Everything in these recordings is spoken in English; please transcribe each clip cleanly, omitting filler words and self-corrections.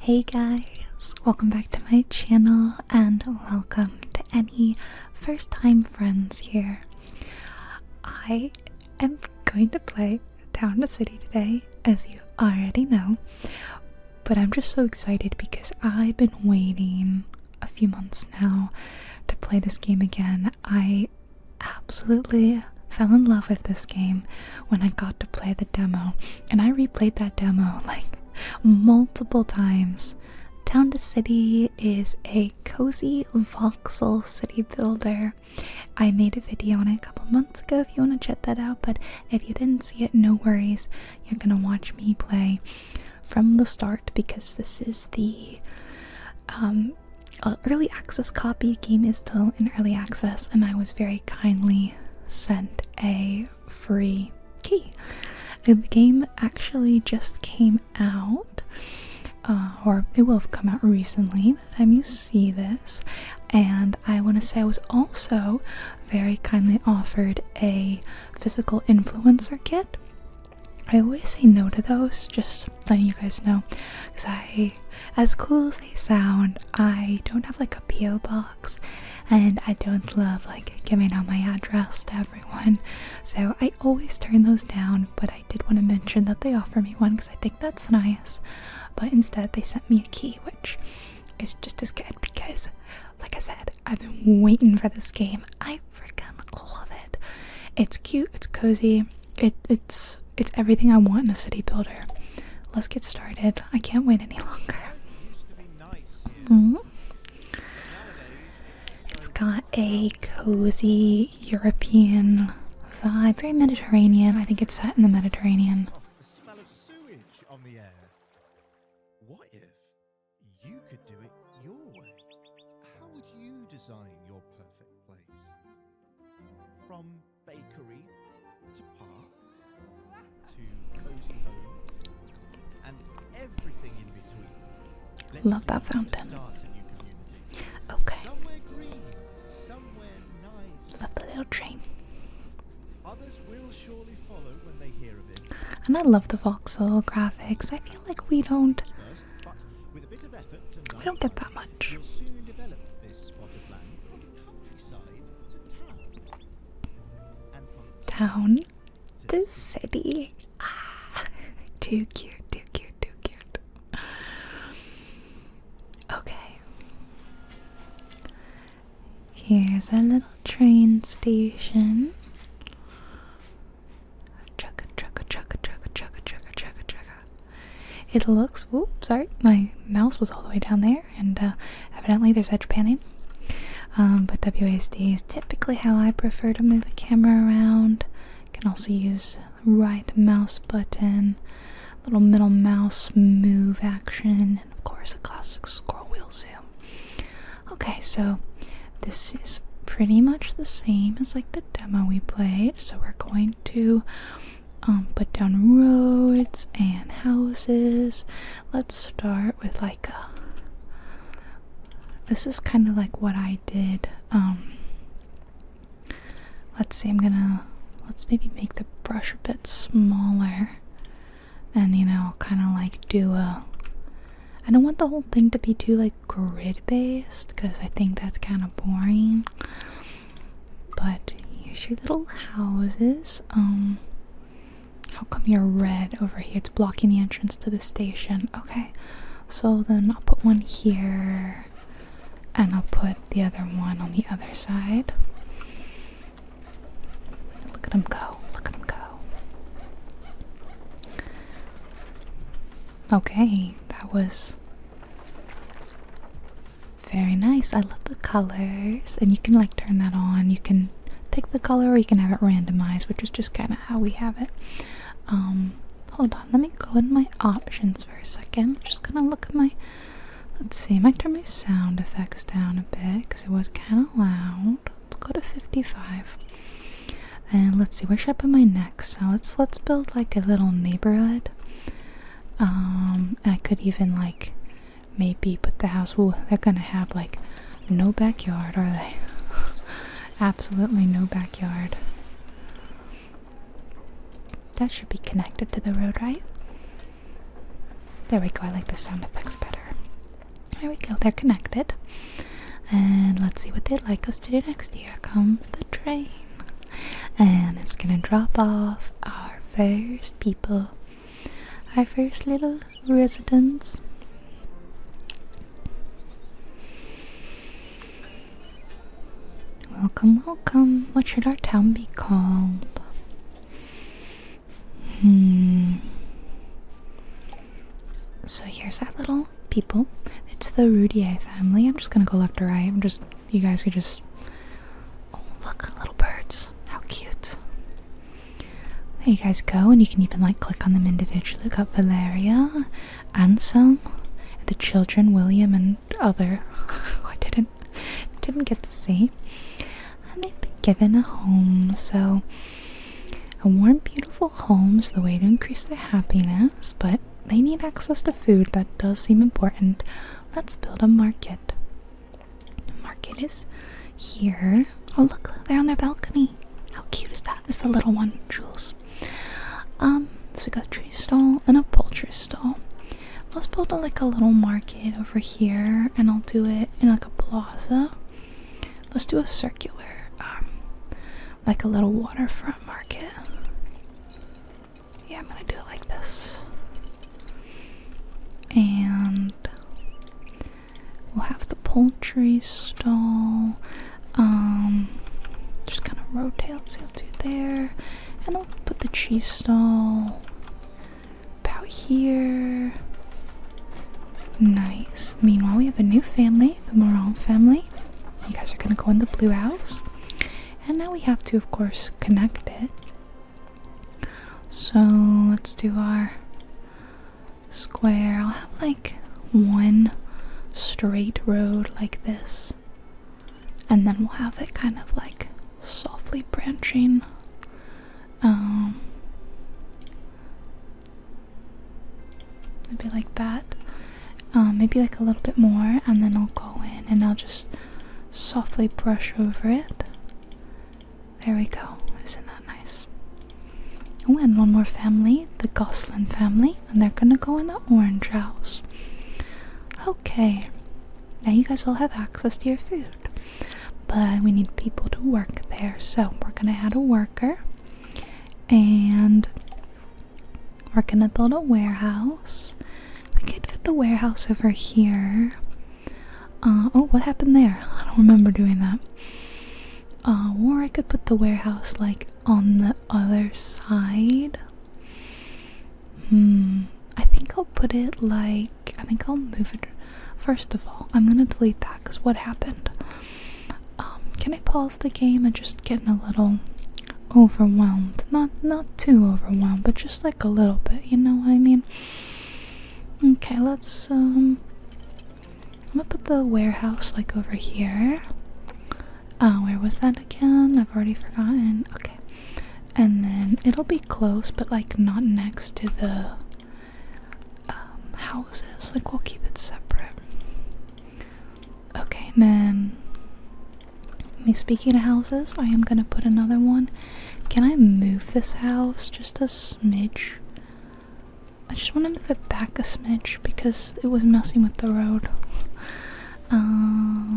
Hey guys, welcome back to my channel and welcome to any first time friends here. I am going to play Town to City today, as you already know, but I'm just so excited because I've been waiting a few months now to play this game again. I absolutely fell in love with this game when I got to play the demo, and I replayed that demo like multiple times. Town to City is a cozy voxel city builder. I made a video on it a couple months ago if you want to check that out, but if you didn't see it, no worries. You're gonna watch me play from the start because this is the early access copy. Game is still in early access, and I was very kindly sent a free key. The game actually just came out, or it will have come out recently by the time you see this, and I want to say I was also very kindly offered a physical influencer kit. I always say no to those, just letting you guys know, because as cool as they sound, I don't have like a PO box, and I don't love like giving out my address to everyone, so I always turn those down. But I did want to mention that they offer me one because I think that's nice, but instead they sent me a key, which is just as good because, like I said, I've been waiting for this game. I freaking love it. It's cute, it's cozy, it's everything I want in a city builder. Let's get started. I can't wait any longer. It's got a cozy European vibe, very Mediterranean. I think it's set in the Mediterranean. The smell of sewage on the air. What if you could do it your way? How would you design your perfect place? From bakery to park to cozy home and everything in between. Love that fountain. Start a new community. Okay. Somewhere green, somewhere nice. Love the little train. Others will surely follow when they hear of it. And I love the voxel graphics. I feel like we don't First, but with a bit of effort and get that much. you'll soon develop this spot of land from countryside to town. And from Town to City. Ah, too cute, too cute, too cute. Okay. Here's our little train station. Chugga, chugga, chugga, chugga, chugga, chugga, chugga, chugga. It looks, whoops, sorry, my mouse was all the way down there, and evidently there's edge panning. But WASD is typically how I prefer to move a camera around. You can also use the right mouse button, little middle mouse move action, and of course a classic scroll wheel zoom. Okay, so this is pretty much the same as like the demo we played. So we're going to put down roads and houses. Let's start with like this is kind of like what I did. Let's see, let's maybe make the brush a bit smaller, and kind of like do I don't want the whole thing to be too like grid based because I think that's kind of boring. But here's your little houses. How come you're red over here? It's blocking the entrance to the station. Okay, so then I'll put one here, and I'll put the other one on the other side. Look at him go. Look at him go. Okay, that was very nice. I love the colors, and you can like turn that on. You can pick the color or you can have it randomized, which is just kind of how we have it. Hold on, let me go in my options for a second. I'm just gonna look at my, let's see, I might turn my sound effects down a bit because it was kind of loud. Let's go to 55. And let's see, where should I put my next? So let's build like a little neighborhood. I could even like maybe put the house. Ooh, they're gonna have like no backyard, are they? Absolutely no backyard. That should be connected to the road, right? There we go, I like the sound effects better. There we go, they're connected. And let's see what they'd like us to do next. Here comes the train. And it's gonna drop off our first people. Our first little residents. Welcome, welcome. What should our town be called? So here's our little people. It's the RØDE family. I'm just gonna go left to right. You guys could just... Oh, look, little birds. How cute. There you guys go, and you can even like click on them individually. We've got Valeria, Anselm, and the children, William and other who I didn't get to see. And they've been given a home, so a warm, beautiful home is the way to increase their happiness, but they need access to food. That does seem important. Let's build a market. The market is here. Oh look, they're on their balcony. How cute is that? It's the little one, Jules. So we got a tree stall and a poultry stall. Let's build a little market over here, and I'll do it in like a plaza. Let's do a circular, like a little waterfront market. Yeah, I'm gonna do it like this. And we'll have the poultry stall. Just kind of rotate. So I'll do there. And then we'll put the cheese stall about here. Nice. Meanwhile, we have a new family, the Moran family. You guys are gonna go in the blue house. And now we have to, of course, connect it. So let's do our square. I'll have like one straight road like this. And then we'll have it kind of like softly branching. Maybe like that. Maybe like a little bit more, and then I'll go in and I'll just softly brush over it. There we go. Isn't that nice? Oh, and one more family, the Goslin family, and they're gonna go in the orange house. Okay, now you guys all have access to your food, but we need people to work there, so we're gonna add a worker, and we're gonna build a warehouse. We could fit the warehouse over here. Oh, what happened there? I don't remember doing that. Or I could put the warehouse like on the other side. I think I'll put it like, I think I'll move it. First of all, I'm gonna delete that because what happened? Can I pause the game? I'm just getting a little overwhelmed. Not too overwhelmed, but just like a little bit, you know what I mean? Okay, let's I'm gonna put the warehouse like over here. Where was that again? I've already forgotten. Okay. And then it'll be close, but like not next to the houses. Like we'll keep it separate. Okay, and then speaking of houses, I am gonna put another one. Can I move this house just a smidge? I just want to move it back a smidge because it was messing with the road.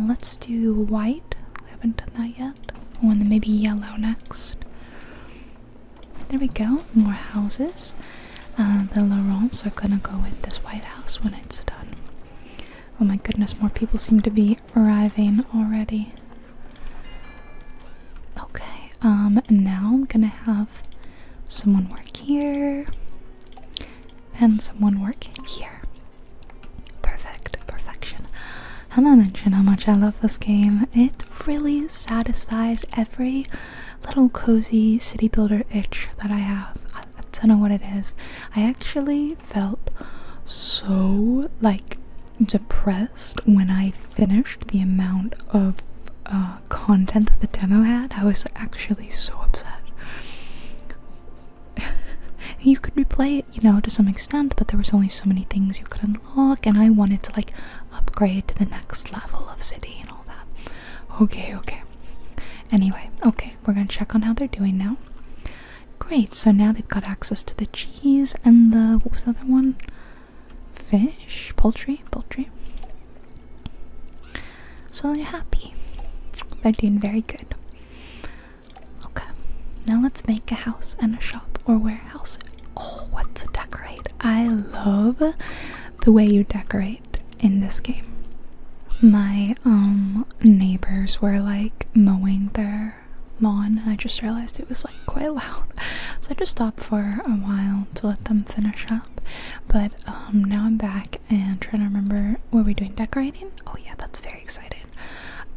Let's do white. We haven't done that yet. Oh, and then maybe yellow next. There we go. More houses. The Laurents are gonna go with this white house when it's done. Oh my goodness, more people seem to be arriving already. Okay, now I'm gonna have someone work here and someone work here. Perfect, perfection. I'm gonna mention how much I love this game. It really satisfies every little cozy city builder itch that I have. I don't know what it is. I actually felt so like depressed when I finished the amount of content that the demo had. I was actually so upset. You could replay it, you know, to some extent, but there was only so many things you could unlock, and I wanted to like upgrade to the next level of city and all that. Okay. Anyway, okay, we're gonna check on how they're doing now. Great, so now they've got access to the cheese and the, what was the other one? Fish? Poultry? absolutely happy. They're doing very good. Okay, now let's make a house and a shop or warehouse. Oh, what to decorate. I love the way you decorate in this game. My neighbors were like mowing their lawn and I just realized it was like quite loud, so I just stopped for a while to let them finish up. But now I'm back and trying to remember, what were we doing? Decorating? Oh yeah, that's very exciting.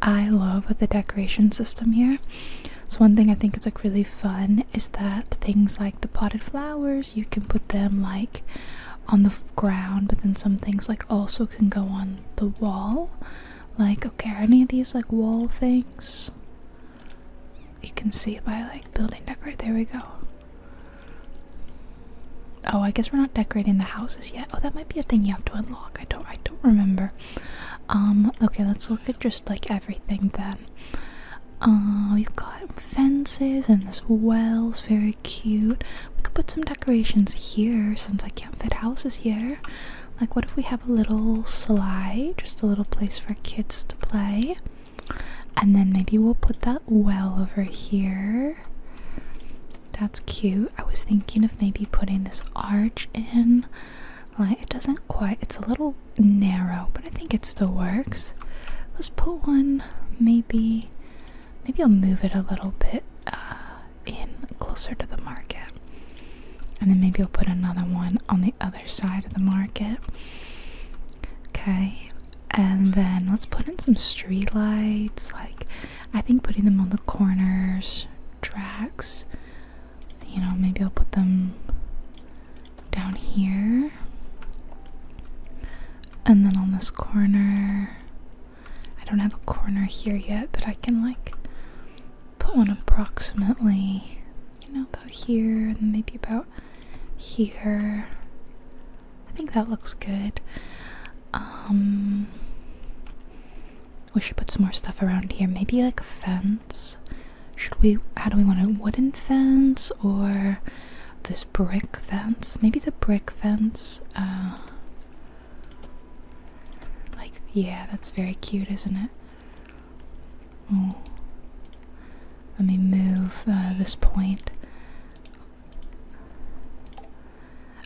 I love the decoration system here. So one thing I think is like really fun is that things like the potted flowers, you can put them like on the ground, but then some things like also can go on the wall. Like, okay, are any of these like wall things? You can see by like building decorate. There we go. Oh, I guess we're not decorating the houses yet. Oh, that might be a thing you have to unlock. I don't remember. Okay, let's look at just like everything then. We've got fences and this well's very cute. We could put some decorations here since I can't fit houses here. Like, what if we have a little slide, just a little place for kids to play? And then maybe we'll put that well over here. That's cute. I was thinking of maybe putting this arch in. Like, it doesn't quite, it's a little narrow, but I think it still works. Let's put one, maybe I'll move it a little bit in closer to the market. And then maybe I'll put another one on the other side of the market. Okay. And then let's put in some street lights. Like, I think putting them on the corners, tracks. You know, maybe I'll put them down here. And then on this corner, I don't have a corner here yet, but I can like put one approximately, you know, about here and then maybe about here. I think that looks good. We should put some more stuff around here. Maybe like a fence. How do we want a wooden fence or this brick fence? Maybe the brick fence. Like, yeah, that's very cute, isn't it? Oh. Let me move this point.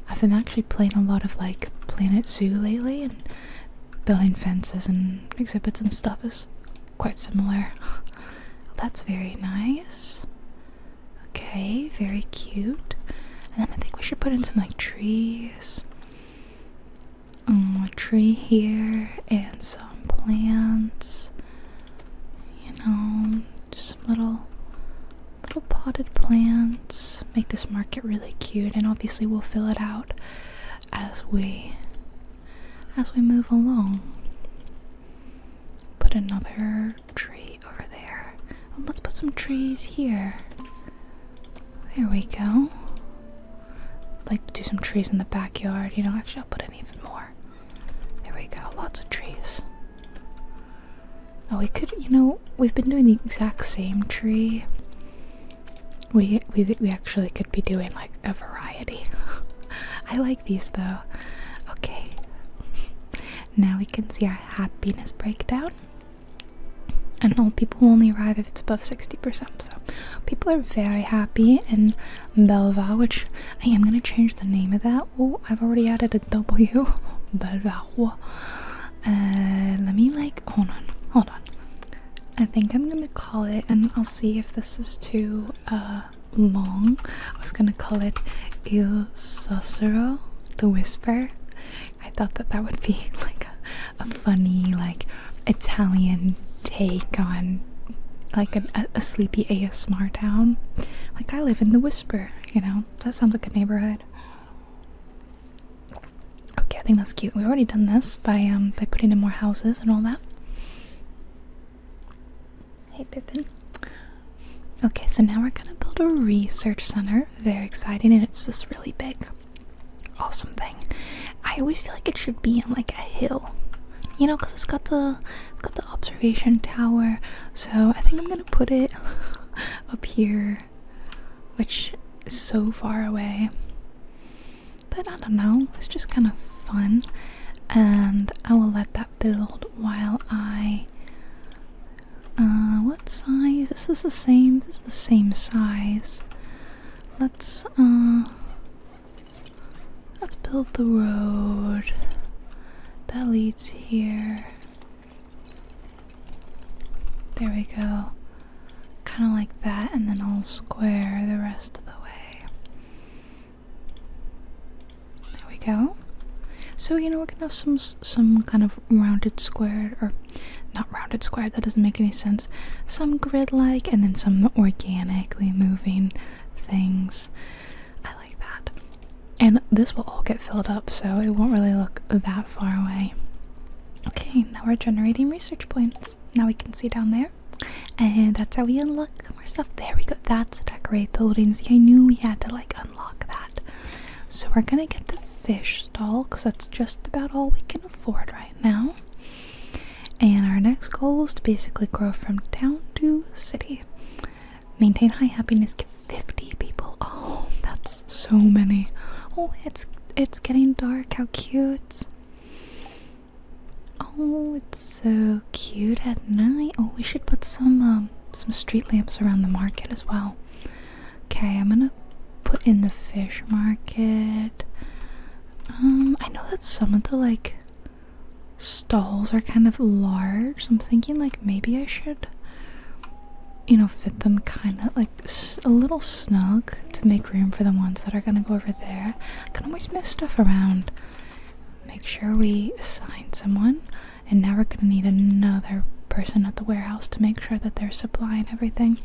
I've been actually playing a lot of like Planet Zoo lately, and building fences and exhibits and stuff is quite similar. That's very nice. Okay, very cute. And then I think we should put in some like trees. A tree here and some plants. You know, just some little potted plants. Make this market really cute, and obviously we'll fill it out as we move along. Put another tree over there. Oh, let's put some trees here. There we go. Like, do some trees in the backyard. You know, actually I'll put in even more. There we go, lots of trees. Oh, we could, you know, we've been doing the exact same tree. We actually could be doing like a variety. I like these though. Okay. Now we can see our happiness breakdown. And all people will only arrive if it's above 60%. So people are very happy in Belva, which I am going to change the name of that. Oh, I've already added a W. Belva. Let me like, hold on. I think I'm going to call it, and I'll see if this is too long. I was going to call it Il Susurro, the Whisper. I thought that would be like a funny, like, Italian take on like a sleepy ASMR town. Like, I live in the Whisper, you know. That sounds like a neighborhood. Okay, I think that's cute. We've already done this by putting in more houses and all that. Hey, Pippin. Okay, so now we're gonna build a research center. Very exciting, and it's this really big, awesome thing. I always feel like it should be on like a hill, you know, because it's got the observation tower. So I think I'm gonna put it up here, which is so far away. But I don't know, it's just kind of fun, and I will let that build while I what size? Is this the same? This is the same size. Let's build the road that leads here. There we go. Kind of like that, and then I'll square the rest of the way. There we go. So, you know, we're gonna have some kind of rounded squared, or not rounded squared, that doesn't make any sense. Some grid-like, and then some organically moving things. I like that. And this will all get filled up, so it won't really look that far away. Okay, now we're generating research points. Now we can see down there. And that's how we unlock more stuff. There we go. That's decorate buildings. Yeah, I knew we had to like unlock that. So we're gonna get the fish stall because that's just about all we can afford right now. And our next goal is to basically grow from town to city. Maintain high happiness. Get 50 people. Oh, that's so many. Oh, it's getting dark. How cute. Oh, it's so cute at night. Oh, we should put some street lamps around the market as well. Okay, I'm gonna put in the fish market. I know that some of the like stalls are kind of large, so I'm thinking like maybe I should, you know, fit them kind of like a little snug to make room for the ones that are gonna go over there. I can always move stuff around. Make sure we assign someone, and now we're gonna need another person at the warehouse to make sure that they're supplying everything.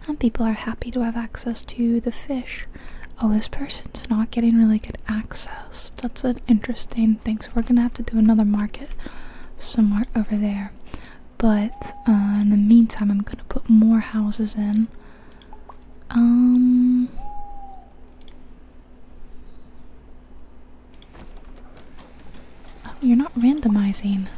And people are happy to have access to the fish. Oh, this person's not getting really good access. That's an interesting thing, so we're gonna have to do another market somewhere over there. But in the meantime, I'm gonna put more houses in. You're not randomizing.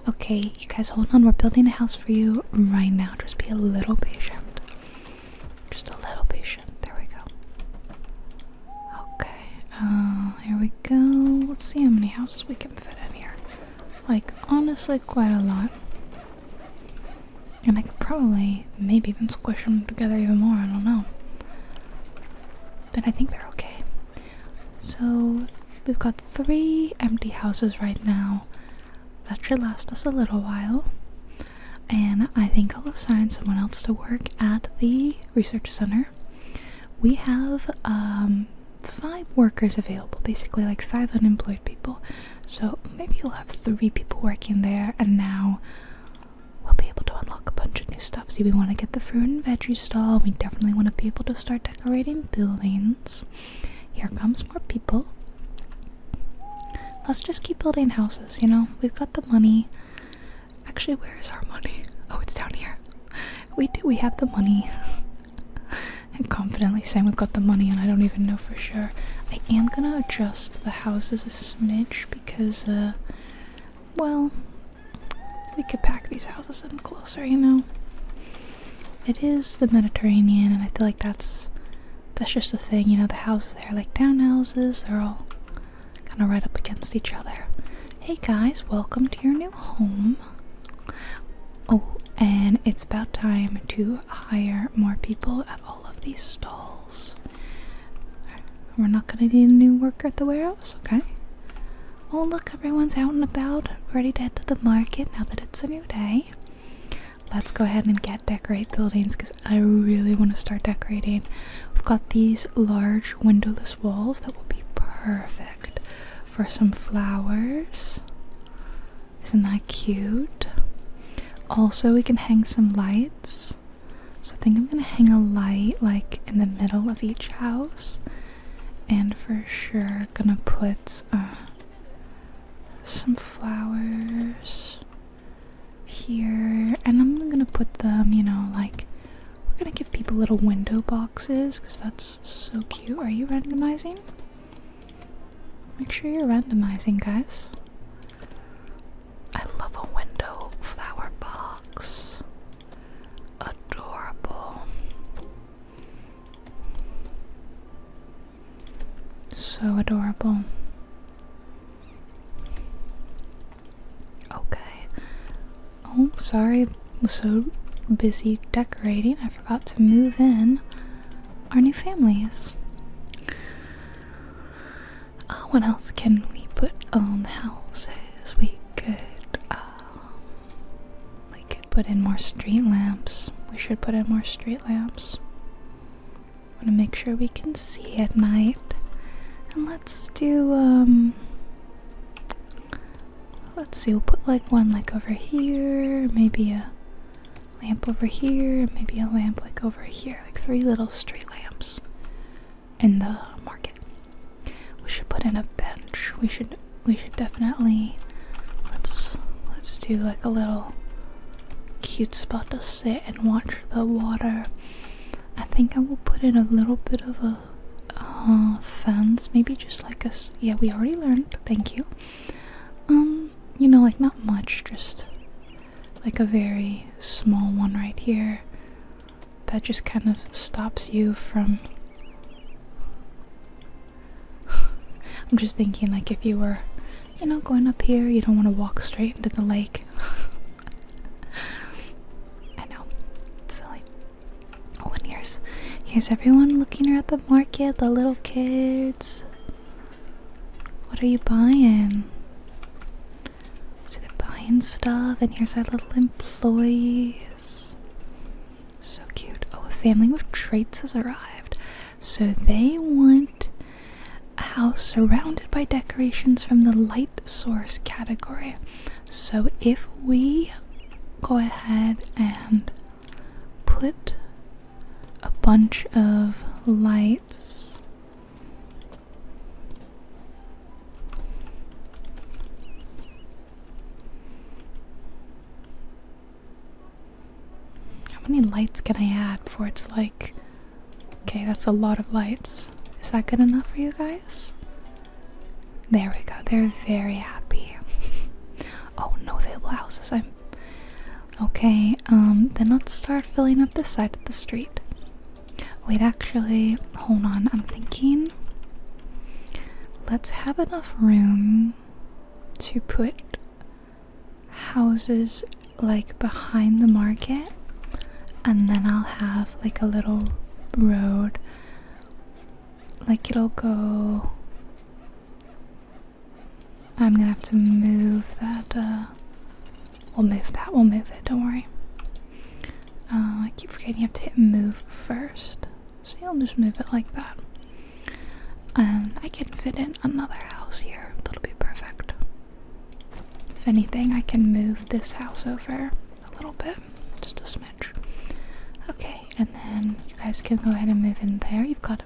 Okay, you guys hold on. We're building a house for you right now. Just be a little patient. Just a little patient. There we go. Okay. Here we go. Let's see how many houses we can fit in here. Like, honestly, quite a lot. And I could probably, maybe even squish them together even more. I don't know. But I think they're okay. So we've got 3 empty houses right now. That should last us a little while. And I think I'll assign someone else to work at the research center. We have 5 workers available, basically like 5 unemployed people. So maybe you'll have 3 people working there, and now we'll be able to unlock a bunch of new stuff. See, we want to get the fruit and veggie stall. We definitely want to be able to start decorating buildings. Here comes more people. Let's just keep building houses, you know? We've got the money. Actually, where is our money? Oh, it's down here. We have the money. I'm confidently saying we've got the money, and I don't even know for sure. I am gonna adjust the houses a smidge because, well, we could pack these houses in closer, you know? It is the Mediterranean, and I feel like that's just the thing, you know, the houses there, like townhouses, they're all kind of right up against each other. Hey guys, welcome to your new home. Oh, and it's about time to hire more people at all of these stalls. We're not gonna need a new worker at the warehouse, okay? Oh look, everyone's out and about, ready to head to the market now that it's a new day. Let's go ahead and get decorate buildings because I really want to start decorating. We've got these large windowless walls that will be perfect for some flowers. Isn't that cute? Also, we can hang some lights. So I think I'm gonna hang a light like in the middle of each house, and for sure gonna put some flowers here, and I'm gonna put them, you know, like we're gonna give people little window boxes because that's so cute. Are you randomizing? Make sure you're randomizing, guys. I love a window flower box. Adorable. So adorable. Okay. Sorry, I was so busy decorating, I forgot to move in our new families. What else can we put on the houses? We could put in more street lamps. We should put in more street lamps. I want to make sure we can see at night. And let's do, let's see, we'll put like one like over here, maybe a lamp over here, maybe a lamp like over here, like 3 little street lamps in the market. We should put in a bench. We should definitely, let's do like a little cute spot to sit and watch the water. I think I will put in a little bit of a fence, maybe just like a, yeah, we already learned, thank you. You know, like not much, just like a very small one right here that just kind of stops you from I'm just thinking, like, if you were, you know, going up here, you don't want to walk straight into the lake. I know, it's silly. Oh, and here's everyone looking at the market, the little kids. What are you buying? So they're buying stuff, and here's our little employees. So cute. Oh, a family with traits has arrived. So they want a house surrounded by decorations from the light source category. So if we go ahead and put a bunch of lights how many lights can I add before it's like, okay, that's a lot of lights. Is that good enough for you guys? There we go. They're very happy. Oh, no available houses. Okay, then let's start filling up this side of the street. Wait, actually, hold on. I'm thinking let's have enough room to put houses like behind the market, and then I'll have like a little road. Like it'll go, I'm gonna have to move that, we'll move it, don't worry. I keep forgetting you have to hit move first. See, I'll just move it like that. And I can fit in another house here, that'll be perfect. If anything, I can move this house over a little bit, just a smidge. Okay, and then you guys can go ahead and move in there. You've got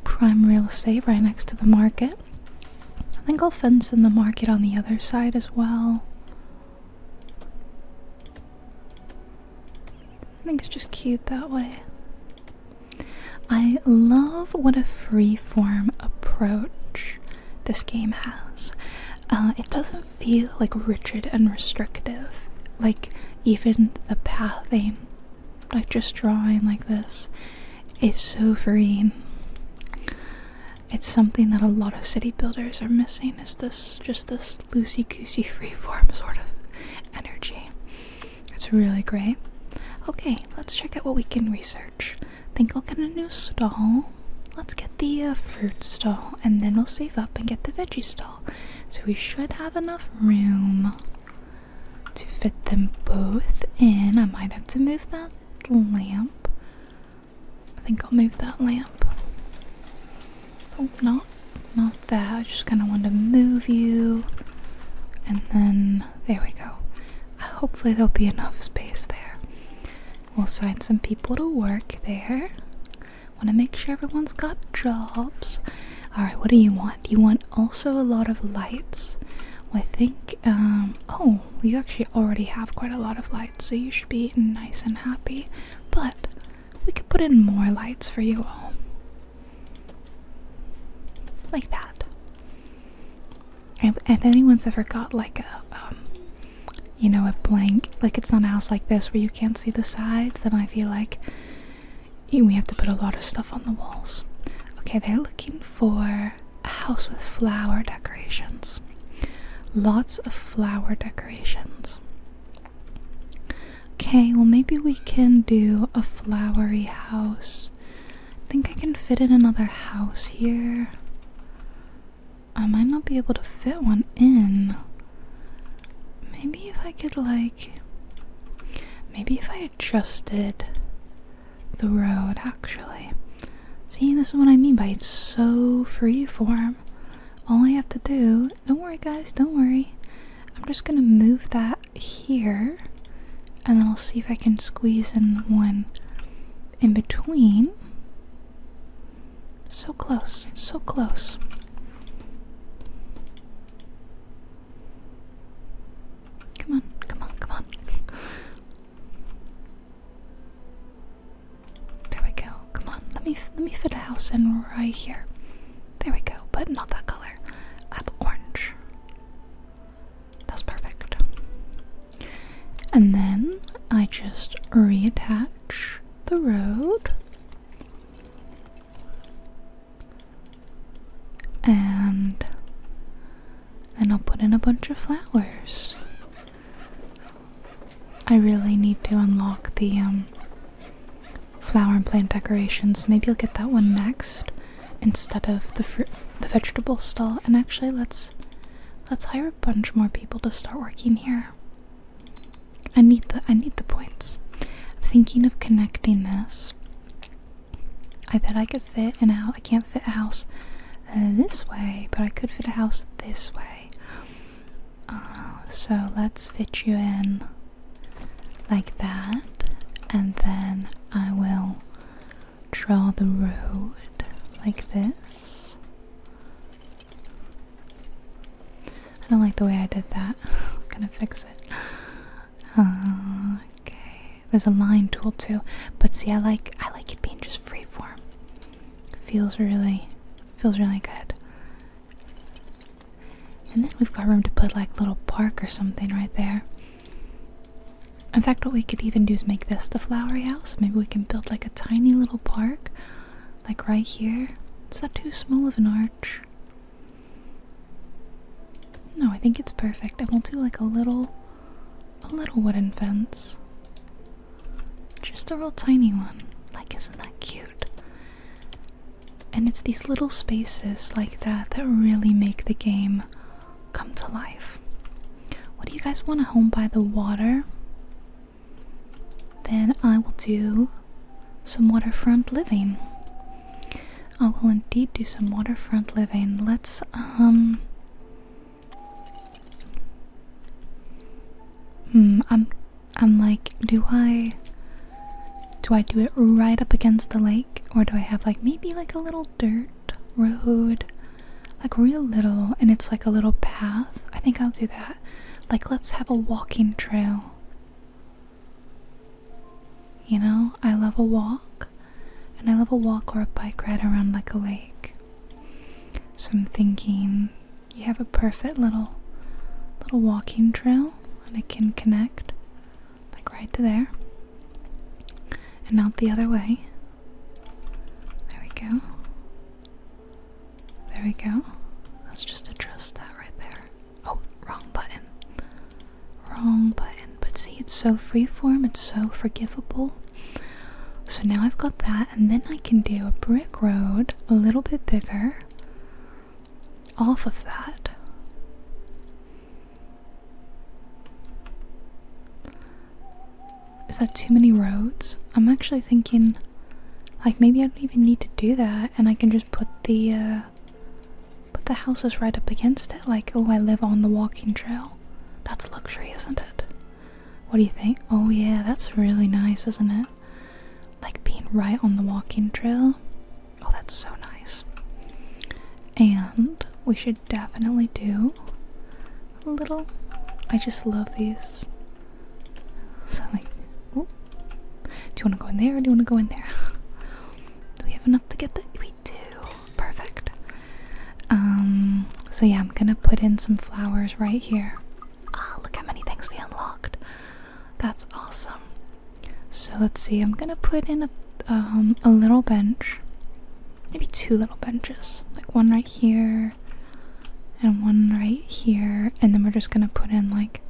prime real estate right next to the market. I think I'll fence in the market on the other side as well. I think it's just cute that way. I love what a freeform approach this game has. It doesn't feel like rigid and restrictive. Like even the pathing, like just drawing like this, is so freeing. It's something that a lot of city builders are missing, is this, just this loosey-goosey freeform sort of energy. It's really great. Okay, let's check out what we can research. Think I'll get a new stall. Let's get the fruit stall, and then we'll save up and get the veggie stall. So we should have enough room to fit them both in. I might have to move that lamp. I think I'll move that lamp. Oh, not that. I just kind of want to move you. And then, there we go. Hopefully there'll be enough space there. We'll assign some people to work there. Want to make sure everyone's got jobs. Alright, what do you want? You want also a lot of lights. Well, I think, oh, you actually already have quite a lot of lights, so you should be nice and happy. But we could put in more lights for you all. Like that. If anyone's ever got like a, you know, a blank, like it's not a house like this where you can't see the sides, then I feel like we have to put a lot of stuff on the walls. Okay, they're looking for a house with flower decorations. Lots of flower decorations. Okay, well maybe we can do a flowery house. I think I can fit in another house here. I might not be able to fit one in. Maybe if I could maybe if I adjusted the road actually. See, this is what I mean by it's so freeform. All I have to do, don't worry guys, don't worry. I'm just gonna move that here and then I'll see if I can squeeze in one in between. So close, so close. Come on, come on, come on. There we go. Come on, let me fit a house in right here. There we go, but not that color. I have orange. That's perfect. And then I just reattach the road. And then I'll put in a bunch of flowers. I really need to unlock the flower and plant decorations. Maybe I'll get that one next instead of the vegetable stall. And actually, let's hire a bunch more people to start working here. I need the points. I'm thinking of connecting this. I bet I could fit an house. I can't fit a house this way, but I could fit a house this way. So let's fit you in like that, and then I will draw the road like this. I don't like the way I did that. I'm gonna fix it. Okay, there's a line tool too, but see, I like it being just freeform. Feels really good. And then we've got room to put like a little park or something right there. In fact, what we could even do is make this the flowery house. Maybe we can build like a tiny little park, like right here. Is that too small of an arch? No, I think it's perfect. And we'll do like a little wooden fence. Just a real tiny one. Like, isn't that cute? And it's these little spaces like that that really make the game come to life. What do you guys want? A home by the water? Then I will do some waterfront living. I will indeed do some waterfront living. Let's I'm like, do I do it right up against the lake, or do I have like maybe like a little dirt road, like real little, and it's like a little path? I think I'll do that. Like, let's have a walking trail. You know, I love a walk, and I love a walk or a bike ride around like a lake. So I'm thinking you have a perfect little walking trail, and it can connect like right to there. And out the other way. There we go. There we go. Let's just adjust that right there. Oh, wrong button. Wrong button. But see, it's so freeform, it's so forgivable. So now I've got that, and then I can do a brick road a little bit bigger off of that. Is that too many roads? I'm actually thinking, like, maybe I don't even need to do that, and I can just put the houses right up against it. Like, oh, I live on the walking trail. That's luxury, isn't it? What do you think? Oh yeah, that's really nice, isn't it? Like being right on the walking trail. Oh, that's so nice. And we should definitely do a little, I just love these. So like, oh, do you want to go in there or do you want to go in there? Do we have enough to get the, we do. Perfect. So yeah, I'm gonna put in some flowers right here. Ah, look how many things we unlocked. That's awesome. So let's see, I'm gonna put in a little bench. Maybe two little benches. Like one right here and one right here. And then we're just gonna put in like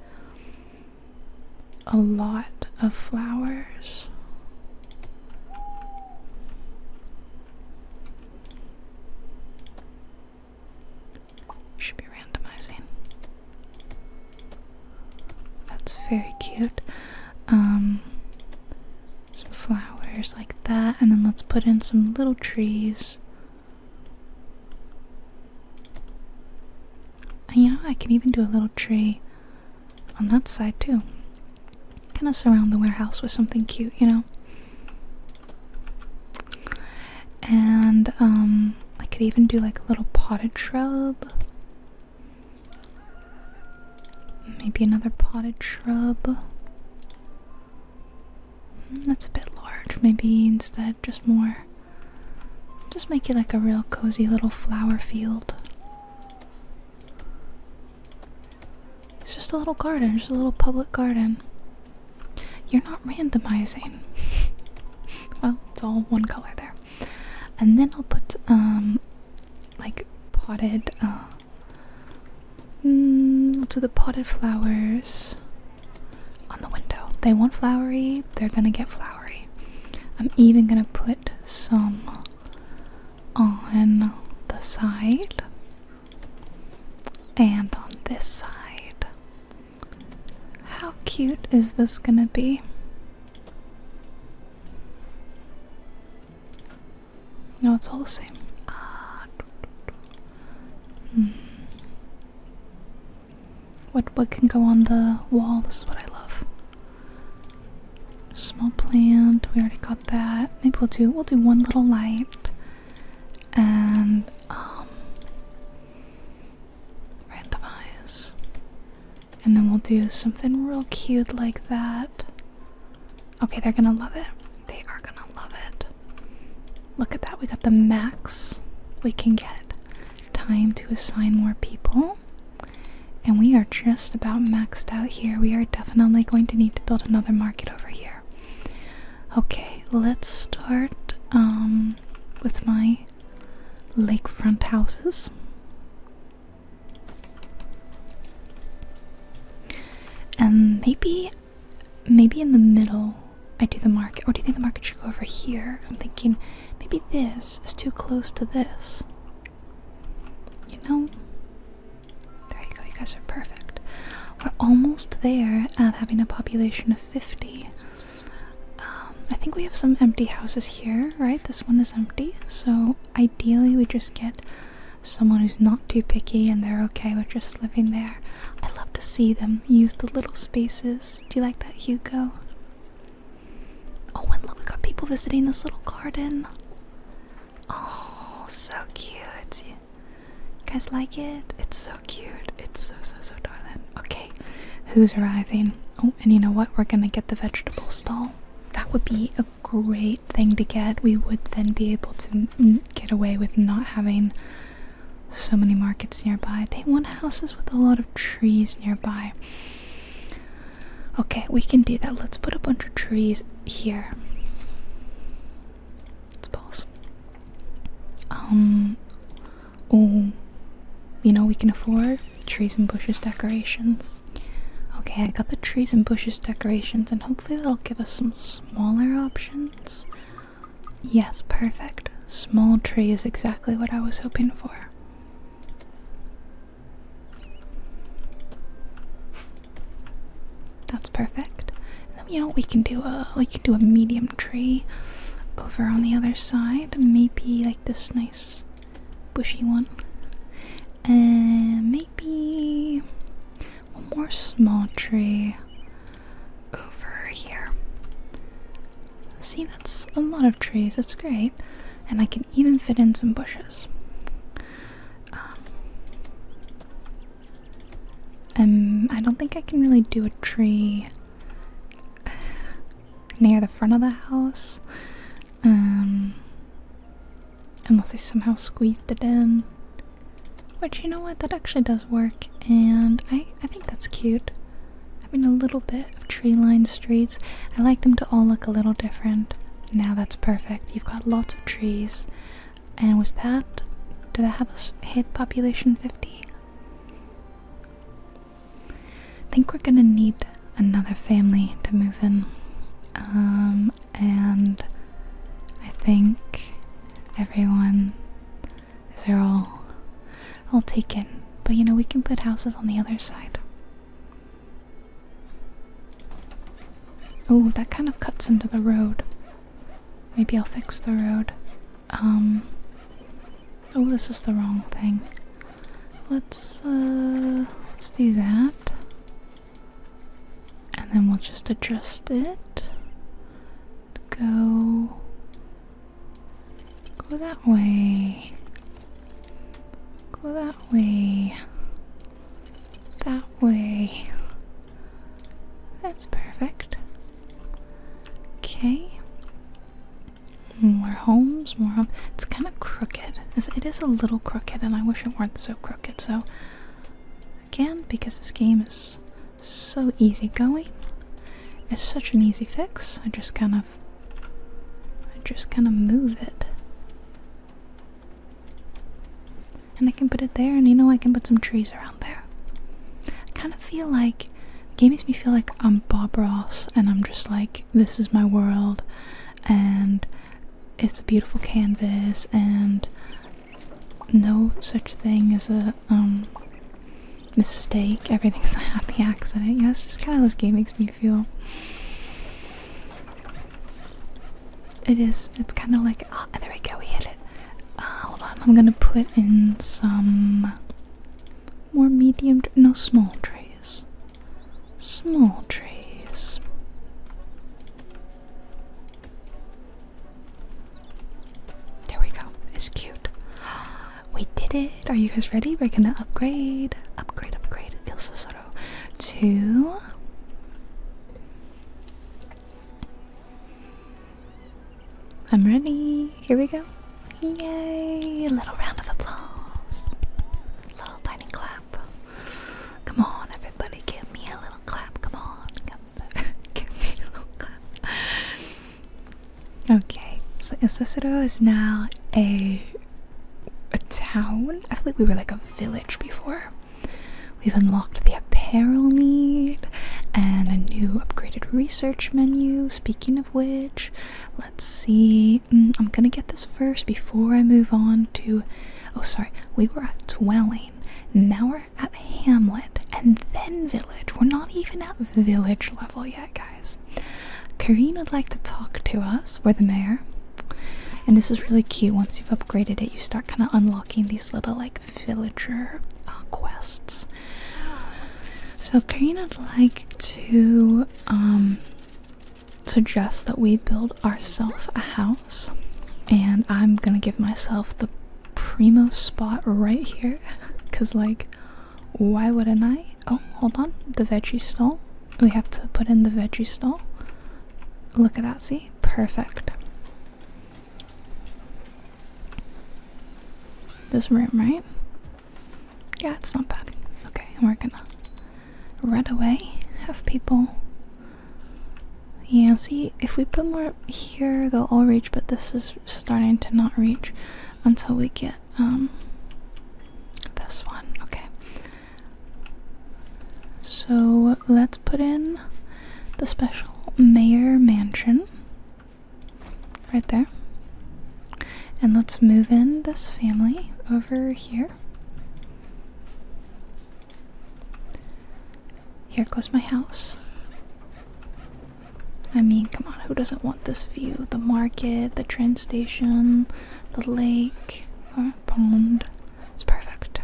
a lot of flowers. Should be randomizing. That's very cute. Some flowers like that, and then let's put in some little trees. And you know, I can even do a little tree on that side too. Kind of surround the warehouse with something cute, you know? And I could even do like a little potted shrub. Maybe another potted shrub. That's a bit large. Maybe instead just more. Just make it like a real cozy little flower field. It's just a little garden, just a little public garden. You're not randomizing. Well, it's all one color there. And then I'll put like potted I'll do the potted flowers on the window. They want flowery, they're gonna get flowery. I'm even gonna put some on the side and on this side. How cute is this gonna be? No, it's all the same. What can go on the wall? This is what I love. Small plant. We already got that. Maybe we'll do one little light and randomize. And then we'll do something real cute like that. Okay, they're gonna love it. They are gonna love it. Look at that. We got the max we can get. Time to assign more people. And we are just about maxed out here. We are definitely going to need to build another market over here. Okay, let's start with my lakefront houses. And maybe in the middle I do the market. Or do you think the market should go over here? I'm thinking maybe this is too close to this. You know? There you go, you guys are perfect. We're almost there at having a population of 50. I think we have some empty houses here, right? This one is empty. So ideally we just get someone who's not too picky and they're okay with just living there. I love to see them use the little spaces. Do you like that, Hugo? Oh, and look, we got people visiting this little garden. Oh, so cute. You guys like it? It's so cute. It's so darling. Okay, who's arriving? Oh, and you know what? We're gonna get the vegetable stall. That would be a great thing to get. We would then be able to get away with not having so many markets nearby. They want houses with a lot of trees nearby. Okay, we can do that. Let's put a bunch of trees here. Let's pause. Oh, you know, we can afford trees and bushes decorations. Okay, I got the trees and bushes decorations, and hopefully that'll give us some smaller options. Yes, perfect. Small tree is exactly what I was hoping for. That's perfect. And then, you know, we can do a medium tree over on the other side. Maybe like this nice bushy one. And maybe one more small tree over here. See, that's a lot of trees. That's great. And I can even fit in some bushes. I don't think I can really do a tree near the front of the house. Unless I somehow squeezed it in. Which, you know what, that actually does work. And I think that's cute. Having a little bit of tree-lined streets. I like them to all look a little different. Now that's perfect. You've got lots of trees. And was that... did that have us hit population 50? I think we're gonna need another family to move in. And I think everyone they're all taken. But you know, we can put houses on the other side. Oh, that kind of cuts into the road. Maybe I'll fix the road. Oh, this is the wrong thing. Let's do that. And then we'll just adjust it. Go that way. Go that way. That way. That's perfect. Okay. More homes, more homes. It's kind of crooked. It is a little crooked, and I wish it weren't so crooked. So, again, because this game is so easygoing, it's such an easy fix. I just kind of move it, and I can put it there. And you know, I can put some trees around there. I kind of feel like the game makes me feel like I'm Bob Ross, and I'm just like, this is my world, and it's a beautiful canvas, and no such thing as a mistake. Everything's a happy accident. Yeah, it's just kind of how this game makes me feel. It's kind of like, oh, there we go, we hit it. Hold on, I'm gonna put in some more medium, no, small trees. Small trees. There we go, it's cute. We did it. Are you guys ready? We're gonna upgrade Il Cicero to I'm ready. Here we go. Yay! A little round of applause. Little tiny clap. Come on, everybody, give me a little clap. Come on. Give me a little clap. Okay, so Il Cicero is now a town. I feel like we were like a village before. We've unlocked the apparel need and a new upgraded research menu. Speaking of which, let's see. I'm gonna get this first before I move on to. Oh, sorry. We were at dwelling. Now we're at hamlet and then village. We're not even at village level yet, guys. Karine would like to talk to us. We're the mayor. And this is really cute. Once you've upgraded it, you start kind of unlocking these little like villager quests. So Karina would like to suggest that we build ourselves a house, and I'm gonna give myself the primo spot right here, cause like, why wouldn't I? Oh, hold on, the veggie stall. We have to put in the veggie stall. Look at that, see? Perfect. This room, right? Yeah, it's not bad. Okay, and we're gonna right away have people. Yeah, see, if we put more here, they'll all reach, but this is starting to not reach until we get this one. Okay. So let's put in the special mayor mansion right there. And let's move in this family over here. Here goes my house. I mean, come on, who doesn't want this view? The market, the train station, the lake, or pond. It's perfect.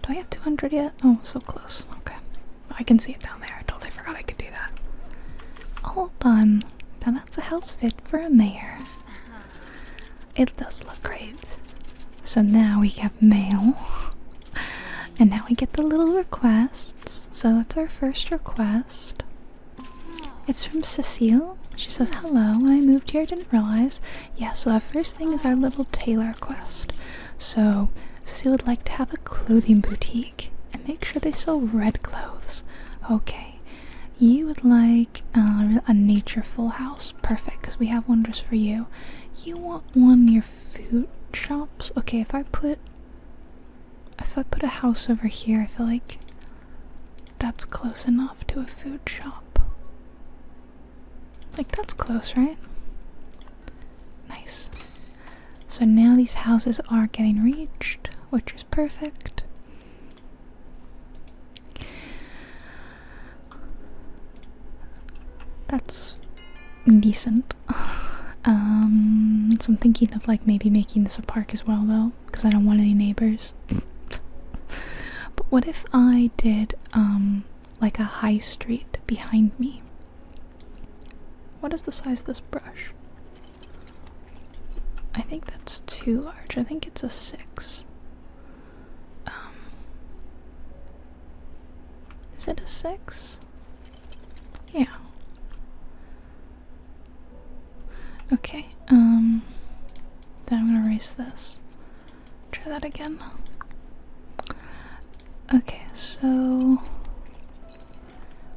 Do I have 200 yet? Oh, so close. Okay. I can see it down there. I totally forgot I could do that. Hold on. Now that's a house fit for a mayor. It does look great. So now we have mail. And now we get the little requests. So it's our first request. It's from Cecile. She says, hello, when I moved here I didn't realize. Yeah, so our first thing is our little tailor request. So Cecile would like to have a clothing boutique and make sure they sell red clothes. Okay. You would like a nature full house. Perfect, because we have one just for you. You want one near food shops? Okay, if I put a house over here, I feel like that's close enough to a food shop. Like, that's close, right? Nice. So now these houses are getting reached, which is perfect. That's decent. So I'm thinking of like maybe making this a park as well though, because I don't want any neighbors. But what if I did like a high street behind me? What is the size of this brush? I think that's too large. I think it's a 6. Is it a 6? Yeah. Okay, then I'm gonna erase this. Try that again. Okay, so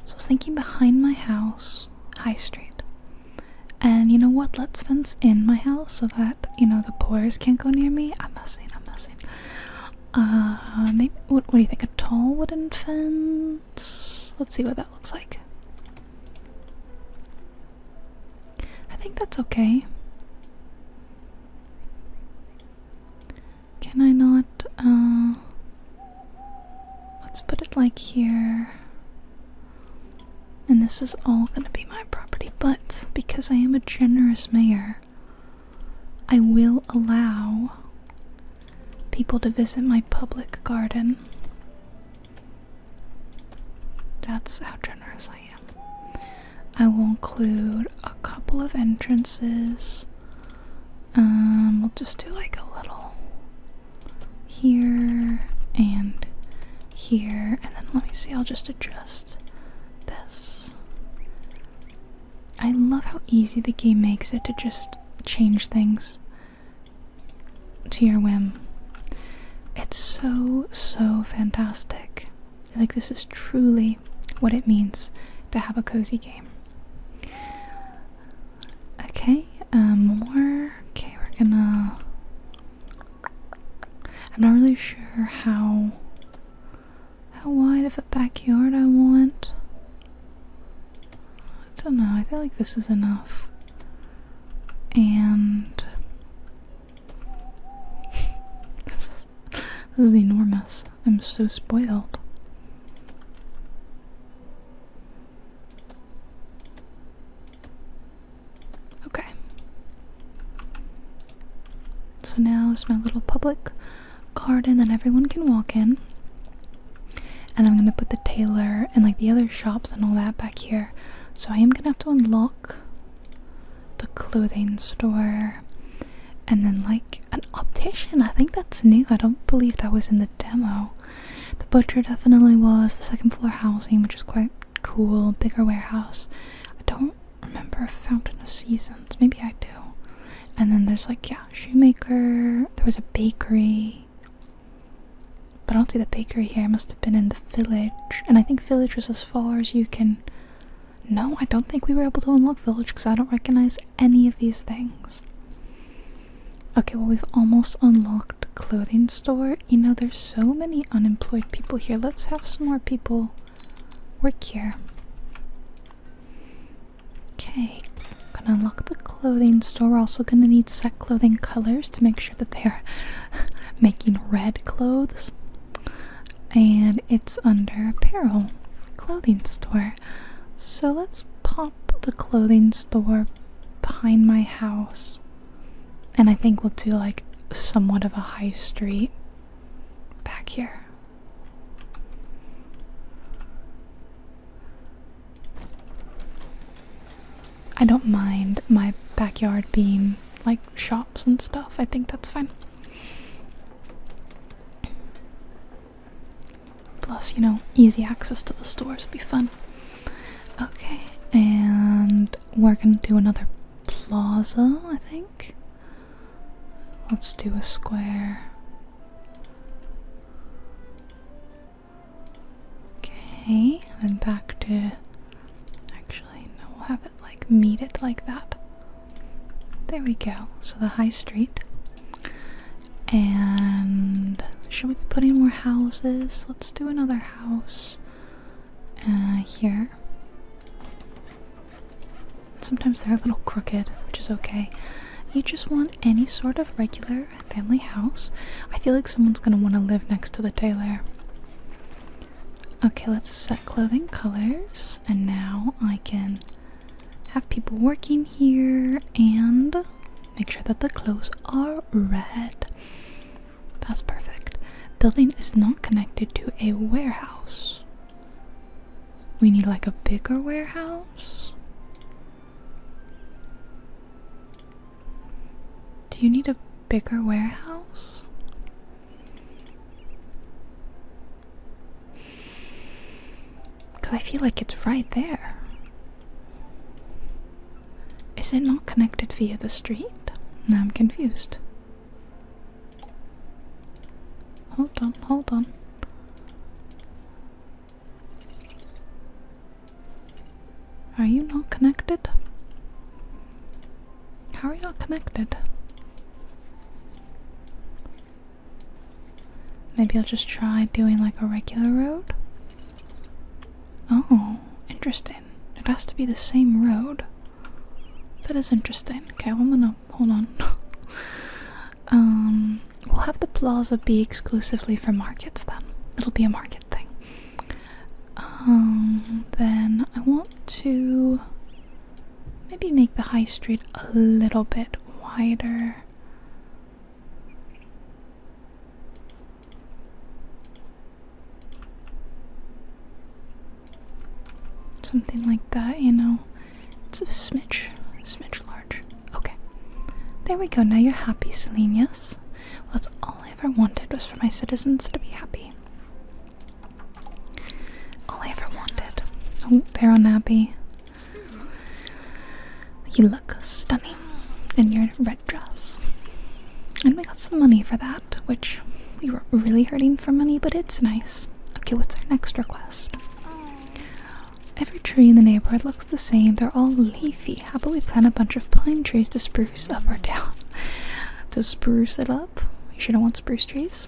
I was thinking behind my house, High Street. And you know what? Let's fence in my house so that, you know, the boars can't go near me. I'm messing. Maybe, what do you think? A tall wooden fence? Let's see what that looks like. I think that's okay. Can I not, let's put it like here. And this is all gonna be my property, but because I am a generous mayor, I will allow people to visit my public garden. That's how generous I am. I will include a couple of entrances. We'll just do like a little here and here, and then let me see, I'll just adjust this. I love how easy the game makes it to just change things to your whim. It's so fantastic. Like, this is truly what it means to have a cozy game. Okay, more. Okay, we're gonna... I'm not really sure how wide of a backyard I want. I don't know, I feel like this is enough. And this is enormous. I'm so spoiled. Okay. So now it's my little public garden that everyone can walk in. And I'm gonna put the tailor and like the other shops and all that back here. So I am gonna have to unlock the clothing store and then like an optician. I think that's new. I don't believe that was in the demo. The butcher definitely was. The second floor housing, which is quite cool. Bigger warehouse. I don't remember a fountain of seasons. Maybe I do. And then there's like, yeah, shoemaker. There was a bakery. But I don't see the bakery here. It must have been in the village. And I think village was as far as you can... No, I don't think we were able to unlock village because I don't recognize any of these things. Okay, well, we've almost unlocked clothing store. You know, there's so many unemployed people here. Let's have some more people work here. Okay, gonna unlock the clothing store. We're also gonna need set clothing colors to make sure that they're making red clothes. And it's under apparel, clothing store. So let's pop the clothing store behind my house. And I think we'll do like somewhat of a high street back here. I don't mind my backyard being like shops and stuff. I think that's fine. Plus, you know, easy access to the stores would be fun. Okay, and we're gonna do another plaza, I think. Let's do a square. Okay, and then back to... Actually, no, we'll have it like meet it like that. There we go. So the high street. And should we be putting more houses? Let's do another house here. Sometimes they're a little crooked, which is okay. You just want any sort of regular family house. I feel like someone's gonna want to live next to the tailor. Okay, let's set clothing colors, and now I can have people working here and make sure that the clothes are red. That's perfect. Building is not connected to a warehouse. We need like a bigger warehouse. Do you need a bigger warehouse? Because I feel like it's right there. Is it not connected via the street? Now I'm confused. Hold on, hold on. Are you not connected? How are you not connected? Maybe I'll just try doing like a regular road. Oh, interesting. It has to be the same road. That is interesting. Okay, well, I'm gonna hold on. We'll have the plaza be exclusively for markets then. It'll be a market thing. Then I want to maybe make the high street a little bit wider. Something like that, you know. It's a smidge large. Okay. There we go. Now you're happy, Celine, yes? Well, that's all I ever wanted, was for my citizens to be happy. All I ever wanted. Oh, they're unhappy. You look stunning in your red dress. And we got some money for that, which we were really hurting for money, but it's nice. Okay, what's our next request? Every tree in the neighborhood looks the same. They're all leafy. How about we plant a bunch of pine trees to spruce up our town? To spruce it up? You sure don't want spruce trees?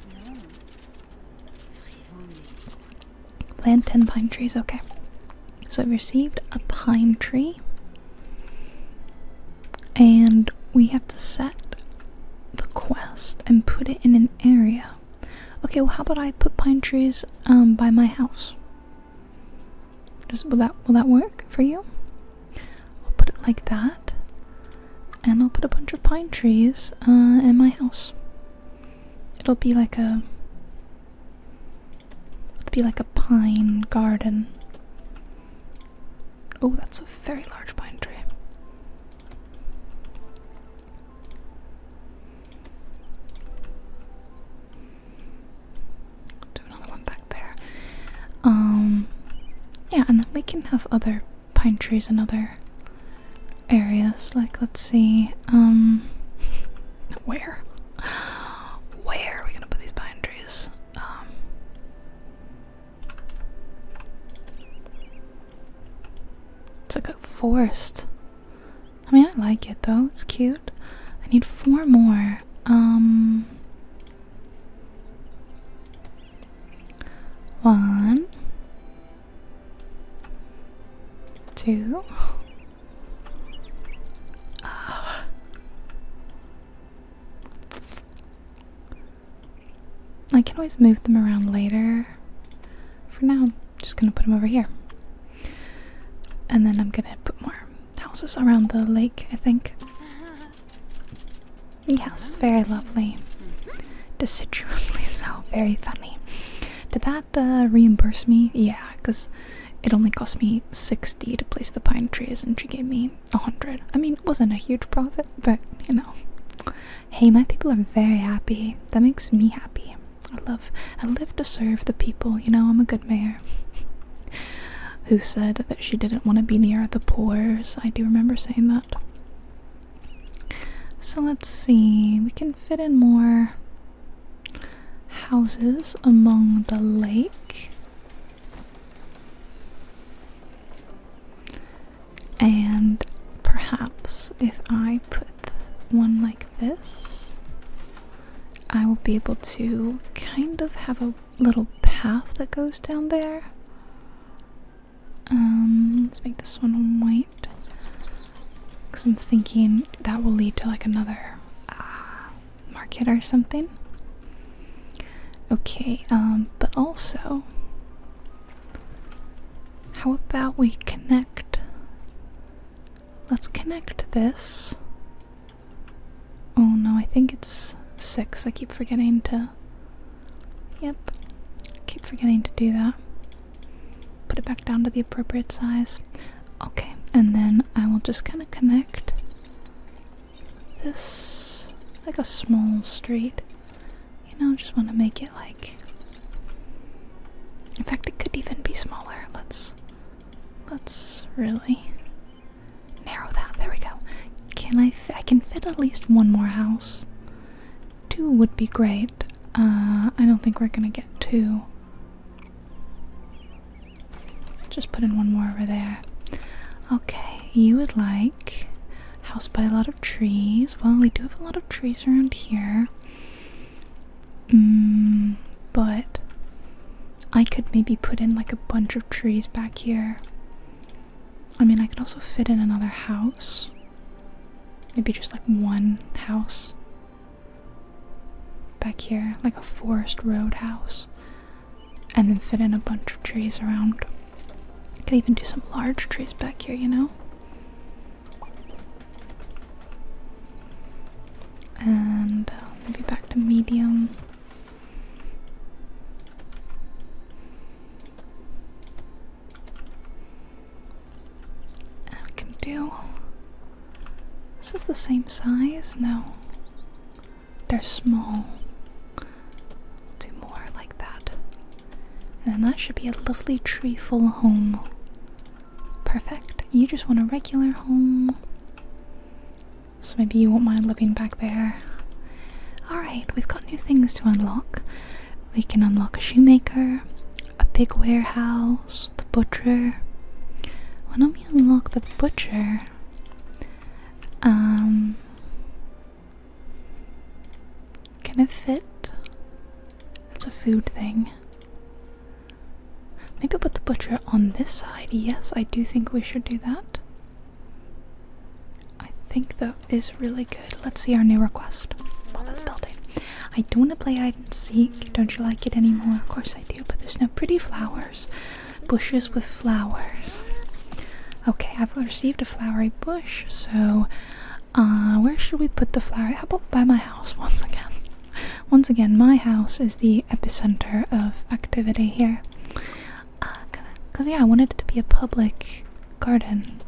Plant 10 pine trees, okay. So I've received a pine tree. And we have to set the quest and put it in an area. Okay, well how about I put pine trees by my house? Will that work for you? I'll put it like that, and I'll put a bunch of pine trees in my house. It'll be like a pine garden. Oh, that's a very large pine tree. Do another one back there. Yeah, and then we can have other pine trees in other areas. Like, let's see, where are we gonna put these pine trees? It's like a forest. I mean, I like it though, it's cute. I need 4 more. 1, 2. I can always move them around later. For now, I'm just gonna put them over here. And then I'm gonna put more houses around the lake, I think. Yes, very lovely. Deciduously so, very funny. Did that reimburse me? Yeah, because it only cost me 60 to place the pine trees and she gave me 100. I mean, it wasn't a huge profit, but you know. Hey, my people are very happy. That makes me happy. I live to serve the people, you know, I'm a good mayor. Who said that she didn't want to be near the poor, so I do remember saying that. So let's see, we can fit in more houses among the lake. And perhaps if I put one like this, I will be able to kind of have a little path that goes down there. Let's make this one white. Because I'm thinking that will lead to like another market or something. Okay, but also, how about we connect? Let's connect this. Oh no, I think it's 6. I keep forgetting to. Yep, keep forgetting to do that. Put it back down to the appropriate size. Okay, and then I will just kind of connect this like a small street. You know, just want to make it like. In fact, it could even be smaller. Let's really narrow that. There we go. I can fit at least one more house. 2 would be great. I don't think we're gonna get 2. Just put in one more over there. Okay, you would like house by a lot of trees. Well, we do have a lot of trees around here. But I could maybe put in like a bunch of trees back here. I mean, I could also fit in another house. Maybe just like one house back here, like a forest road house, and then fit in a bunch of trees around. I could even do some large trees back here, you know? And maybe back to medium. And we can do. Is this the same size? No. They're small. Do more like that. And then that should be a lovely tree-full home. Perfect. You just want a regular home. So maybe you won't mind living back there. Alright, we've got new things to unlock. We can unlock a shoemaker, a big warehouse, the butcher. Why don't we unlock the butcher? Can it fit? It's a food thing. Maybe I'll put the butcher on this side. Yes, I do think we should do that. I think that is really good. Let's see our new request while that's building. I don't want to play hide and seek. Don't you like it anymore? Of course I do, but there's no pretty flowers. Bushes with flowers. Okay, I've received a flowery bush, so where should we put the flower? How about by my house once again? Once again, my house is the epicenter of activity here. Cause yeah, I wanted it to be a public garden.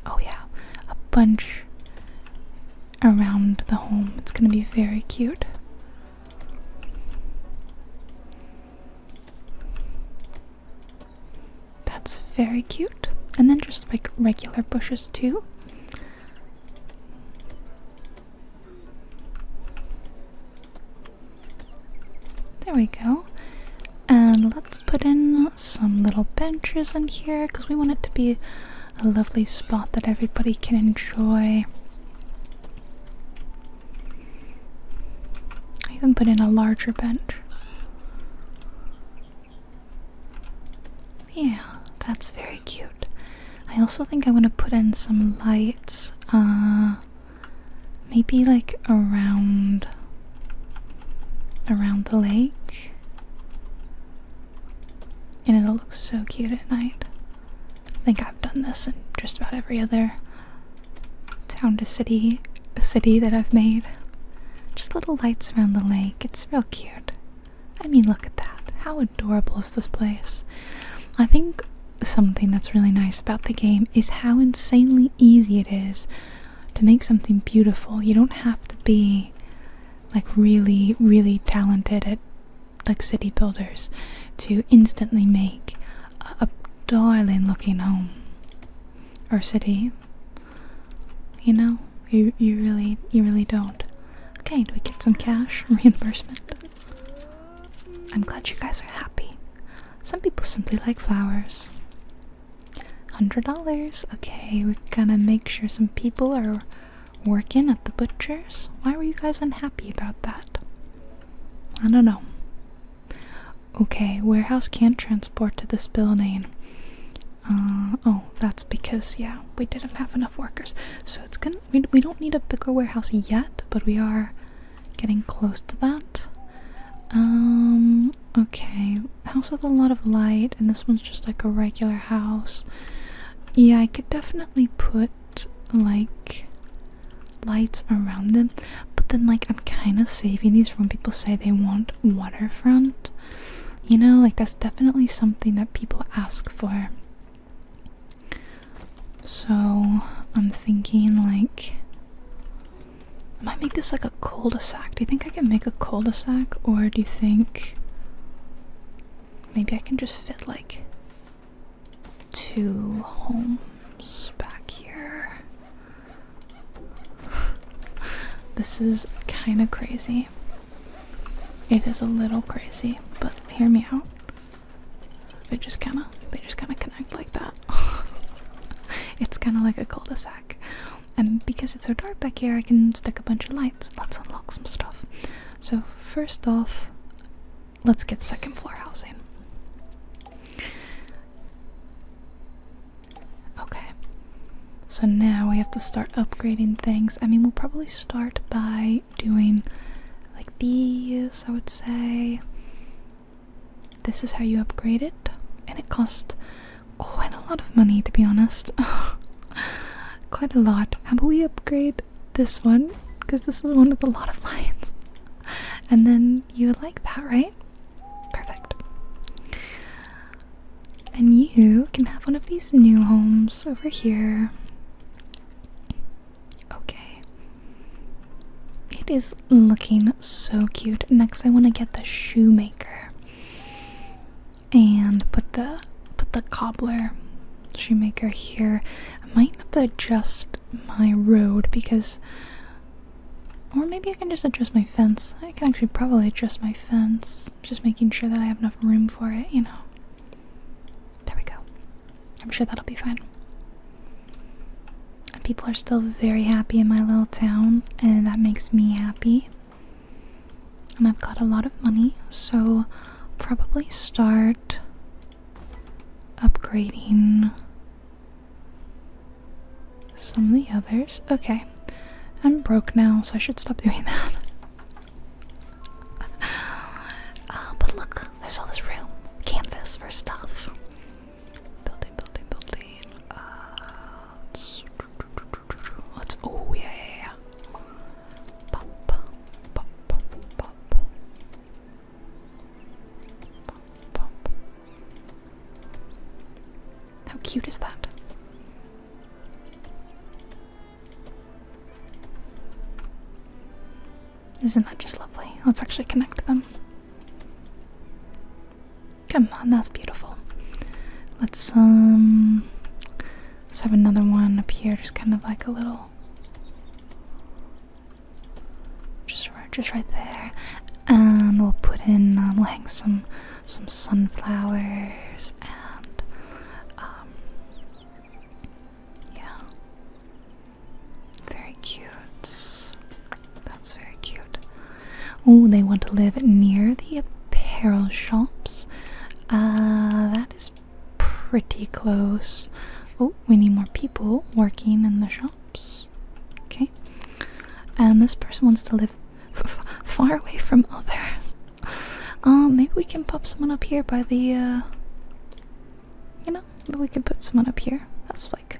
Oh yeah, a bunch around the home. It's gonna be very cute. That's very cute. And then just like regular bushes too. There we go. And let's put in some little benches in here because we want it to be a lovely spot that everybody can enjoy. I even put in a larger bench. Yeah, that's very cute. I also think I want to put in some lights, maybe like around the lake. And it'll look so cute at night. I think I've done this in just about every other town to city that I've made. Just little lights around the lake. It's real cute. I mean, look at that. How adorable is this place? I think something that's really nice about the game is how insanely easy it is to make something beautiful. You don't have to be like really, really talented at like city builders to instantly make a darling looking home or city. You know, you really don't. Okay, do we get some cash reimbursement? I'm glad you guys are happy. Some people simply like flowers. $100. Okay, we're gonna make sure some people are working at the butcher's. Why were you guys unhappy about that? I don't know. Okay, warehouse can't transport to this building. Oh, that's because, yeah, we didn't have enough workers. So it's gonna, we don't need a bigger warehouse yet, but we are getting close to that. Okay, house with a lot of light, and this one's just like a regular house. Yeah, I could definitely put like lights around them, but then like I'm kind of saving these for when people say they want waterfront. You know, like that's definitely something that people ask for. So I'm thinking like, I might make this like a cul-de-sac. Do you think I can make a cul-de-sac, or do you think maybe I can just fit like 2 homes back here? This is kind of crazy. It is a little crazy, but hear me out. They just kind of connect like that. It's kind of like a cul-de-sac. And because it's so dark back here, I can stick a bunch of lights. Let's unlock some stuff. So first off, let's get second floor housing. Okay. So now we have to start upgrading things. I mean, we'll probably start by doing like these, I would say. This is how you upgrade it. And it cost quite a lot of money, to be honest. Quite a lot. How about we upgrade this one? Because this is one with a lot of lights. And then you would like that, right? Perfect. And you can have one of these new homes over here. Okay. It is looking so cute. Next I want to get the shoemaker. And put the cobbler shoemaker here. I might have to adjust my road because, or maybe I can just adjust my fence. I can actually probably adjust my fence, just making sure that I have enough room for it, you know. There we go. I'm sure that'll be fine. And people are still very happy in my little town, and that makes me happy. And I've got a lot of money, so probably start upgrading some of the others. Okay, I'm broke now, so I should stop doing that. But look, there's all this room, canvas for stuff. Building. Let's. Oh yeah. Pop. How cute is that? Isn't that just lovely? Let's actually connect them. Come on, that's beautiful. Let's have another one up here, just kind of like a little, just right there. And we'll put in, we'll hang some sunflowers and yeah, very cute. That's very cute. Oh, they want to live near the apparel shops. That is pretty close. Oh, we need more people working in the shops. Okay. And this person wants to live far away from others. Maybe we can pop someone up here by the, you know, maybe we can put someone up here. That's like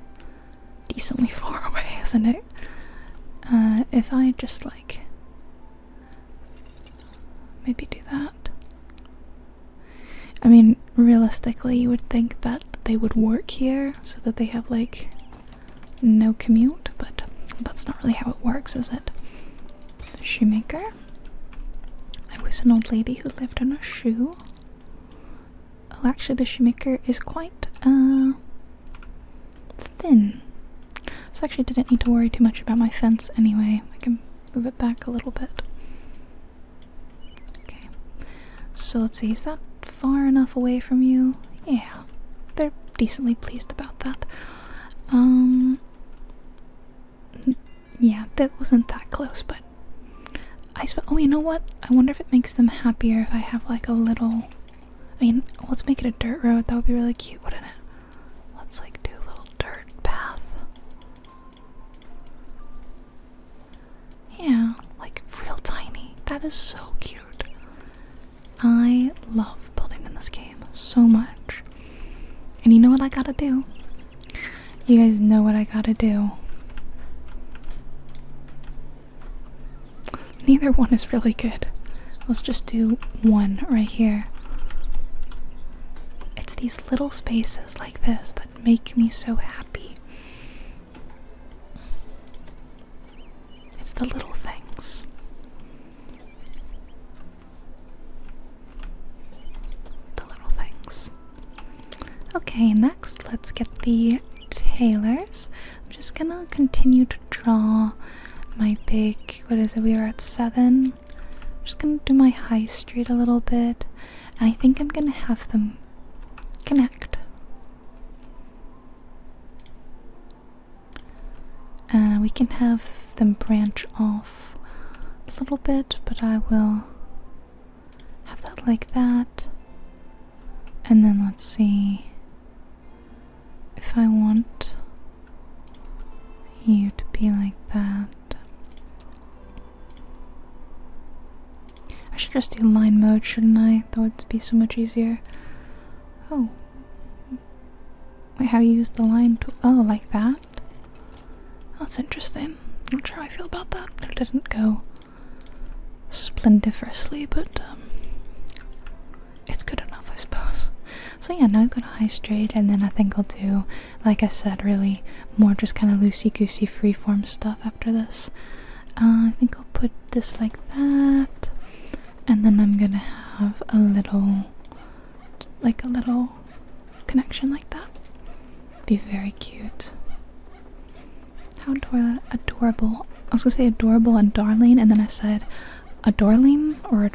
decently far away, isn't it? If I just like maybe do that. I mean, realistically, you would think that they would work here so that they have like no commute, but that's not really how it works, is it? The shoemaker. I was an old lady who lived in a shoe. Oh, actually, the shoemaker is quite thin. So I actually didn't need to worry too much about my fence anyway. I can move it back a little bit. Okay. So let's see, is that far enough away from you? Yeah. They're decently pleased about that. Yeah, that wasn't that close, but oh, you know what? I wonder if it makes them happier if I have like a little I mean, let's make it a dirt road. That would be really cute, wouldn't it? Let's like do a little dirt path. Yeah, like real tiny. That is so cute. I love building in this game so much. And you know what I gotta do? You guys know what I gotta do. Neither one is really good. Let's just do one right here. It's these little spaces like this that make me so happy. It's the little things. The little things. Okay, next let's get the tailors. I'm just gonna continue to draw my big, what is it, we are at 7. I'm just gonna do my high street a little bit, and I think I'm gonna have them connect. We can have them branch off a little bit, but I will have that like that. And then let's see if I want you to be like that. I should just do line mode, shouldn't I? That would be so much easier. Oh. Wait, how do you use the line tool? Oh, like that? That's interesting. I'm not sure how I feel about that. It didn't go splendiferously, but it's good enough, I suppose. So yeah, now I've got a high straight, and then I think I'll do, like I said, really more just kind of loosey-goosey freeform stuff after this. I think I'll put this like that, and then I'm gonna have a little, like a little connection like that. Be very cute. How adorable. I was gonna say adorable and darling, and then I said adorling or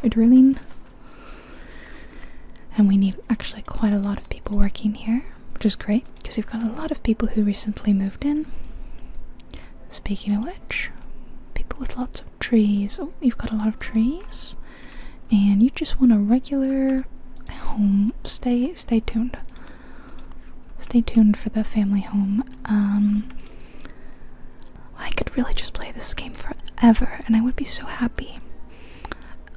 adorling. And we need actually quite a lot of people working here, which is great because we've got a lot of people who recently moved in. Speaking of which, people with lots of trees. Oh, you've got a lot of trees, and you just want a regular home. Stay tuned. Stay tuned for the family home. I could really just play this game forever, and I would be so happy.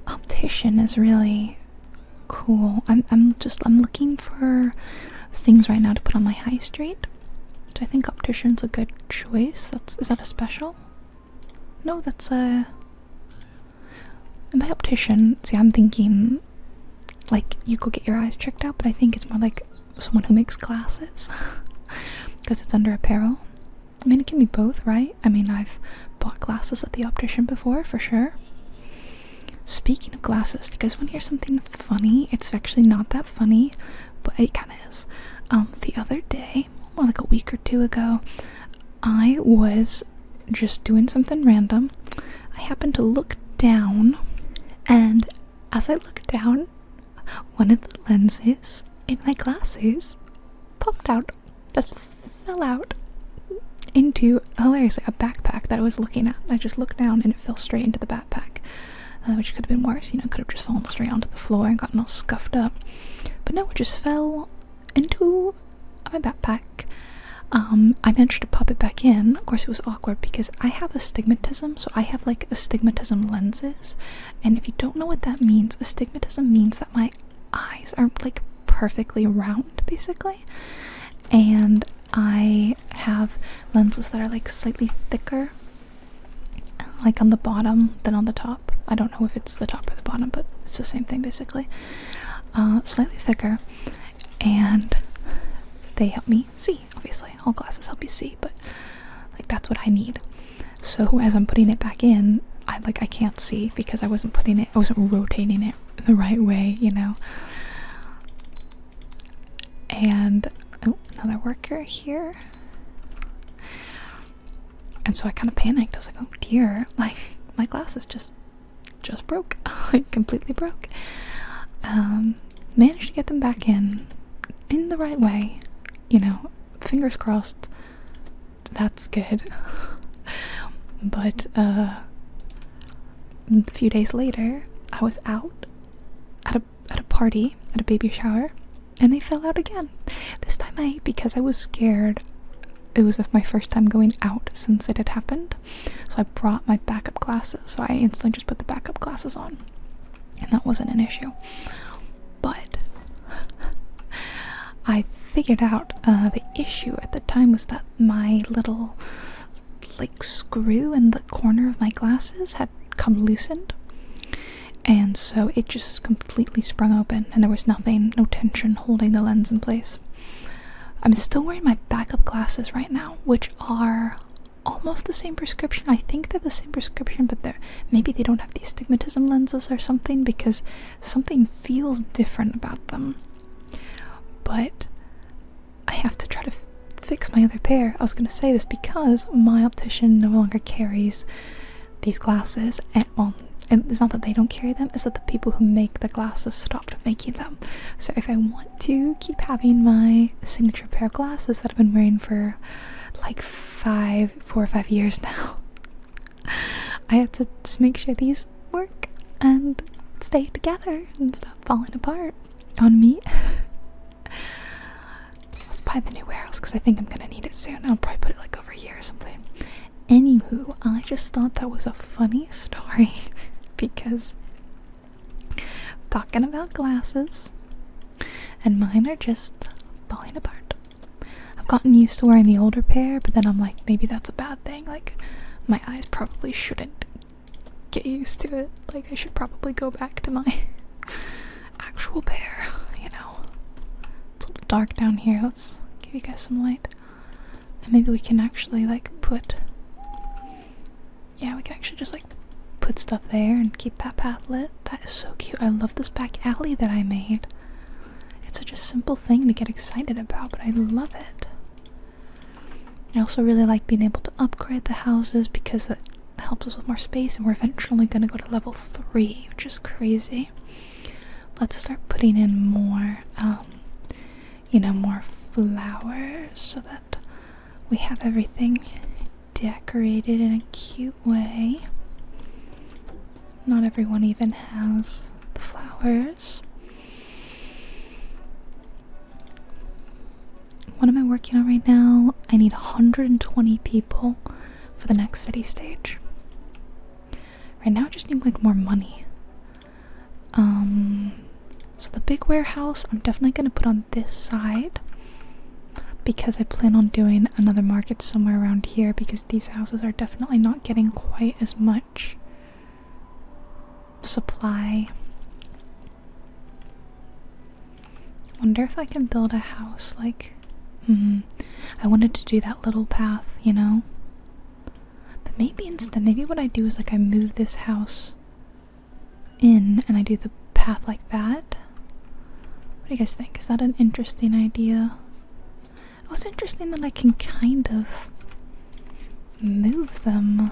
Optician is really cool. I'm looking for things right now to put on my high street. So I think optician's a good choice. Is that a special? No, that's a. My optician. See, I'm thinking like you go get your eyes checked out, but I think it's more like someone who makes glasses because it's under apparel. I mean, it can be both, right? I mean, I've bought glasses at the optician before, for sure. Speaking of glasses, do you guys want to hear something funny? It's actually not that funny, but it kind of is. The other day, or like a week or two ago, I was just doing something random. I happened to look down, and as I looked down, one of the lenses in my glasses popped out, just fell out into, hilariously, a backpack that I was looking at. I just looked down and it fell straight into the backpack, which could have been worse, you know, could have just fallen straight onto the floor and gotten all scuffed up. But no, it just fell into my backpack. I managed to pop it back in. Of course, it was awkward because I have astigmatism, so I have like astigmatism lenses. And if you don't know what that means, astigmatism means that my eyes are like perfectly round, basically. And I have lenses that are like slightly thicker, like on the bottom than on the top. I don't know if it's the top or the bottom, but it's the same thing basically. Slightly thicker, and they help me see. Obviously, all glasses help you see, but like that's what I need. So as I'm putting it back in, I can't see because I wasn't rotating it the right way, you know. And oh, another worker here. And so I kind of panicked. I was like, oh dear, like my glasses just broke. Like completely broke. Managed to get them back in the right way, you know. Fingers crossed. That's good. But a few days later, I was out at a party at a baby shower, and they fell out again. This time because I was scared, it was my first time going out since it had happened, so I brought my backup glasses, so I instantly just put the backup glasses on, and that wasn't an issue. But I figured out the issue at the time was that my little like screw in the corner of my glasses had come loosened, and so it just completely sprung open, and there was no tension holding the lens in place. I'm still wearing my backup glasses right now, which are almost the same prescription. I think they're the same prescription, but maybe they don't have the astigmatism lenses or something, because something feels different about them. But I have to try to fix my other pair. I was going to say this because my optician no longer carries these glasses, and and it's not that they don't carry them, it's that the people who make the glasses stopped making them. So if I want to keep having my signature pair of glasses that I've been wearing for like 4 or 5 years now, I have to just make sure these work and stay together and stop falling apart on me. Let's buy the new warehouse because I think I'm gonna need it soon. I'll probably put it like over here or something. Anywho, I just thought that was a funny story because talking about glasses, and mine are just falling apart. I've gotten used to wearing the older pair, but then I'm like, maybe that's a bad thing. Like, my eyes probably shouldn't get used to it. Like, I should probably go back to my actual pair, you know. It's a little dark down here. Let's give you guys some light. And maybe we can actually, like, yeah, we can actually just, like, put stuff there and keep that path lit. That is so cute. I love this back alley that I made. It's such a simple thing to get excited about, but I love it. I also really like being able to upgrade the houses because that helps us with more space, and we're eventually going to go to level 3, which is crazy. Let's start putting in more, you know, more flowers so that we have everything decorated in a cute way. Not everyone even has the flowers. What am I working on right now? I need 120 people for the next city stage. Right now I just need like more money. So the big warehouse I'm definitely going to put on this side, because I plan on doing another market somewhere around here, because these houses are definitely not getting quite as much supply. Wonder if I can build a house like I wanted to do that little path, you know, but maybe instead, maybe what I do is like I move this house in and I do the path like that. What do you guys think? Is that an interesting idea? Oh, it's interesting that I can kind of move them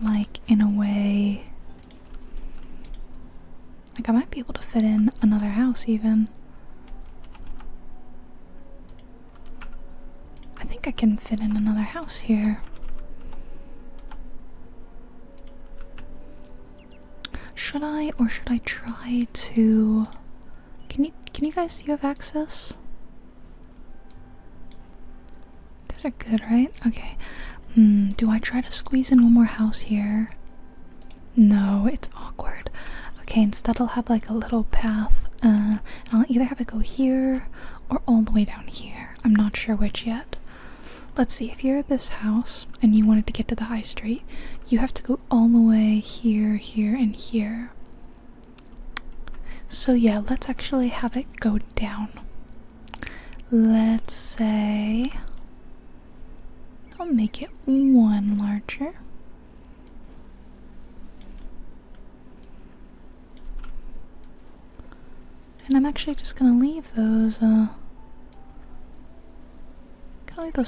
like in a way, like I might be able to fit in another house even. I think I can fit in another house here. Should I, or should I try to, can you guys, do you have access? You guys are good, right? Okay. Do I try to squeeze in one more house here? No, it's awkward. Okay, instead I'll have like a little path, and I'll either have it go here or all the way down here. I'm not sure which yet. Let's see, if you're at this house and you wanted to get to the high street, you have to go all the way here, here, and here. So yeah, let's actually have it go down. Let's say I'll make it 1 larger. And I'm actually just gonna leave those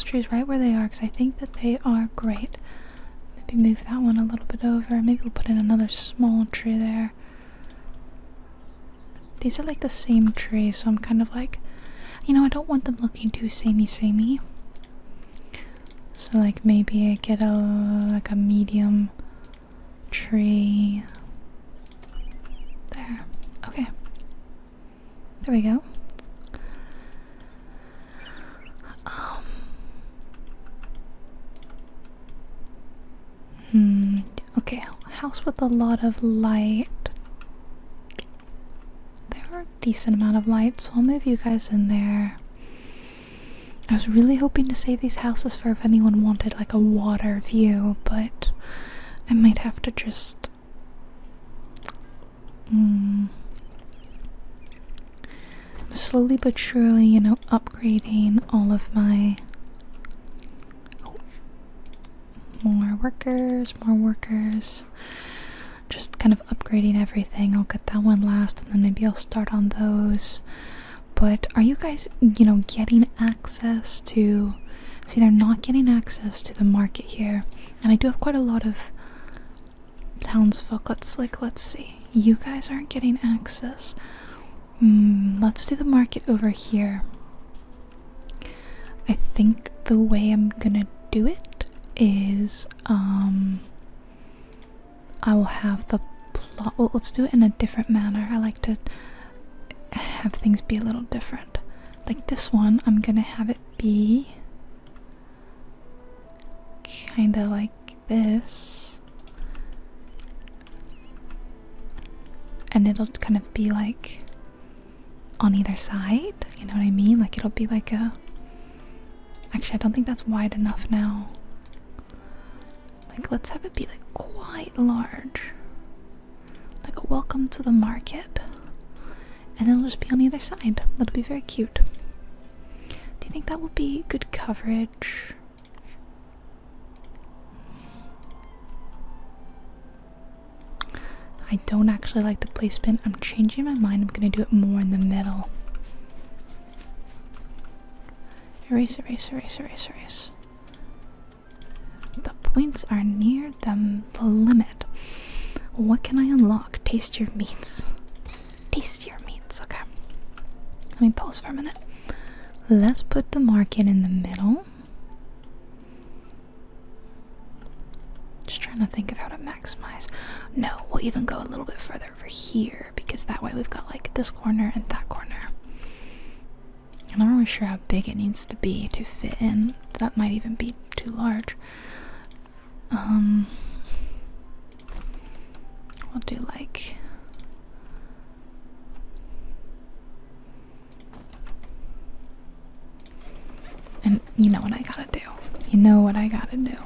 trees right where they are, because I think that they are great. Maybe move that one a little bit over. Maybe we'll put in another small tree there. These are like the same tree, so I'm kind of like, you know, I don't want them looking too samey. So like maybe I get like a medium tree. There. Okay. There we go. Okay, house with a lot of light. There are a decent amount of light, so I'll move you guys in there. I was really hoping to save these houses for if anyone wanted like a water view, but I might have to just slowly but surely, you know, upgrading all of my more workers, just kind of upgrading everything. I'll get that one last and then maybe I'll start on those. But are you guys, you know, getting access to, see, they're not getting access to the market here, and I do have quite a lot of townsfolk. Let's see, you guys aren't getting access. Let's do the market over here. I think the way I'm gonna do it is I will have the plot, well, let's do it in a different manner. I like to have things be a little different. Like this one, I'm gonna have it be kinda like this, and it'll kind of be like on either side, you know what I mean? Like it'll be like a, actually I don't think that's wide enough now. Like let's have it be like quite large, like a welcome to the market, and it'll just be on either side. That'll be very cute. Do you think that will be good coverage? I don't actually like the placement. I'm changing my mind. I'm gonna do it more in the middle. Erase, erase, erase, erase, erase. The points are near the limit. What can I unlock? Taste your meats. Taste your meats. Okay. Let me pause for a minute. Let's put the market in the middle. Just trying to think of how to maximize. No, we'll even go a little bit further over here because that way we've got like this corner and that corner. I'm not really sure how big it needs to be to fit in. That might even be too large. We'll do like, and you know what I gotta do. You know what I gotta do.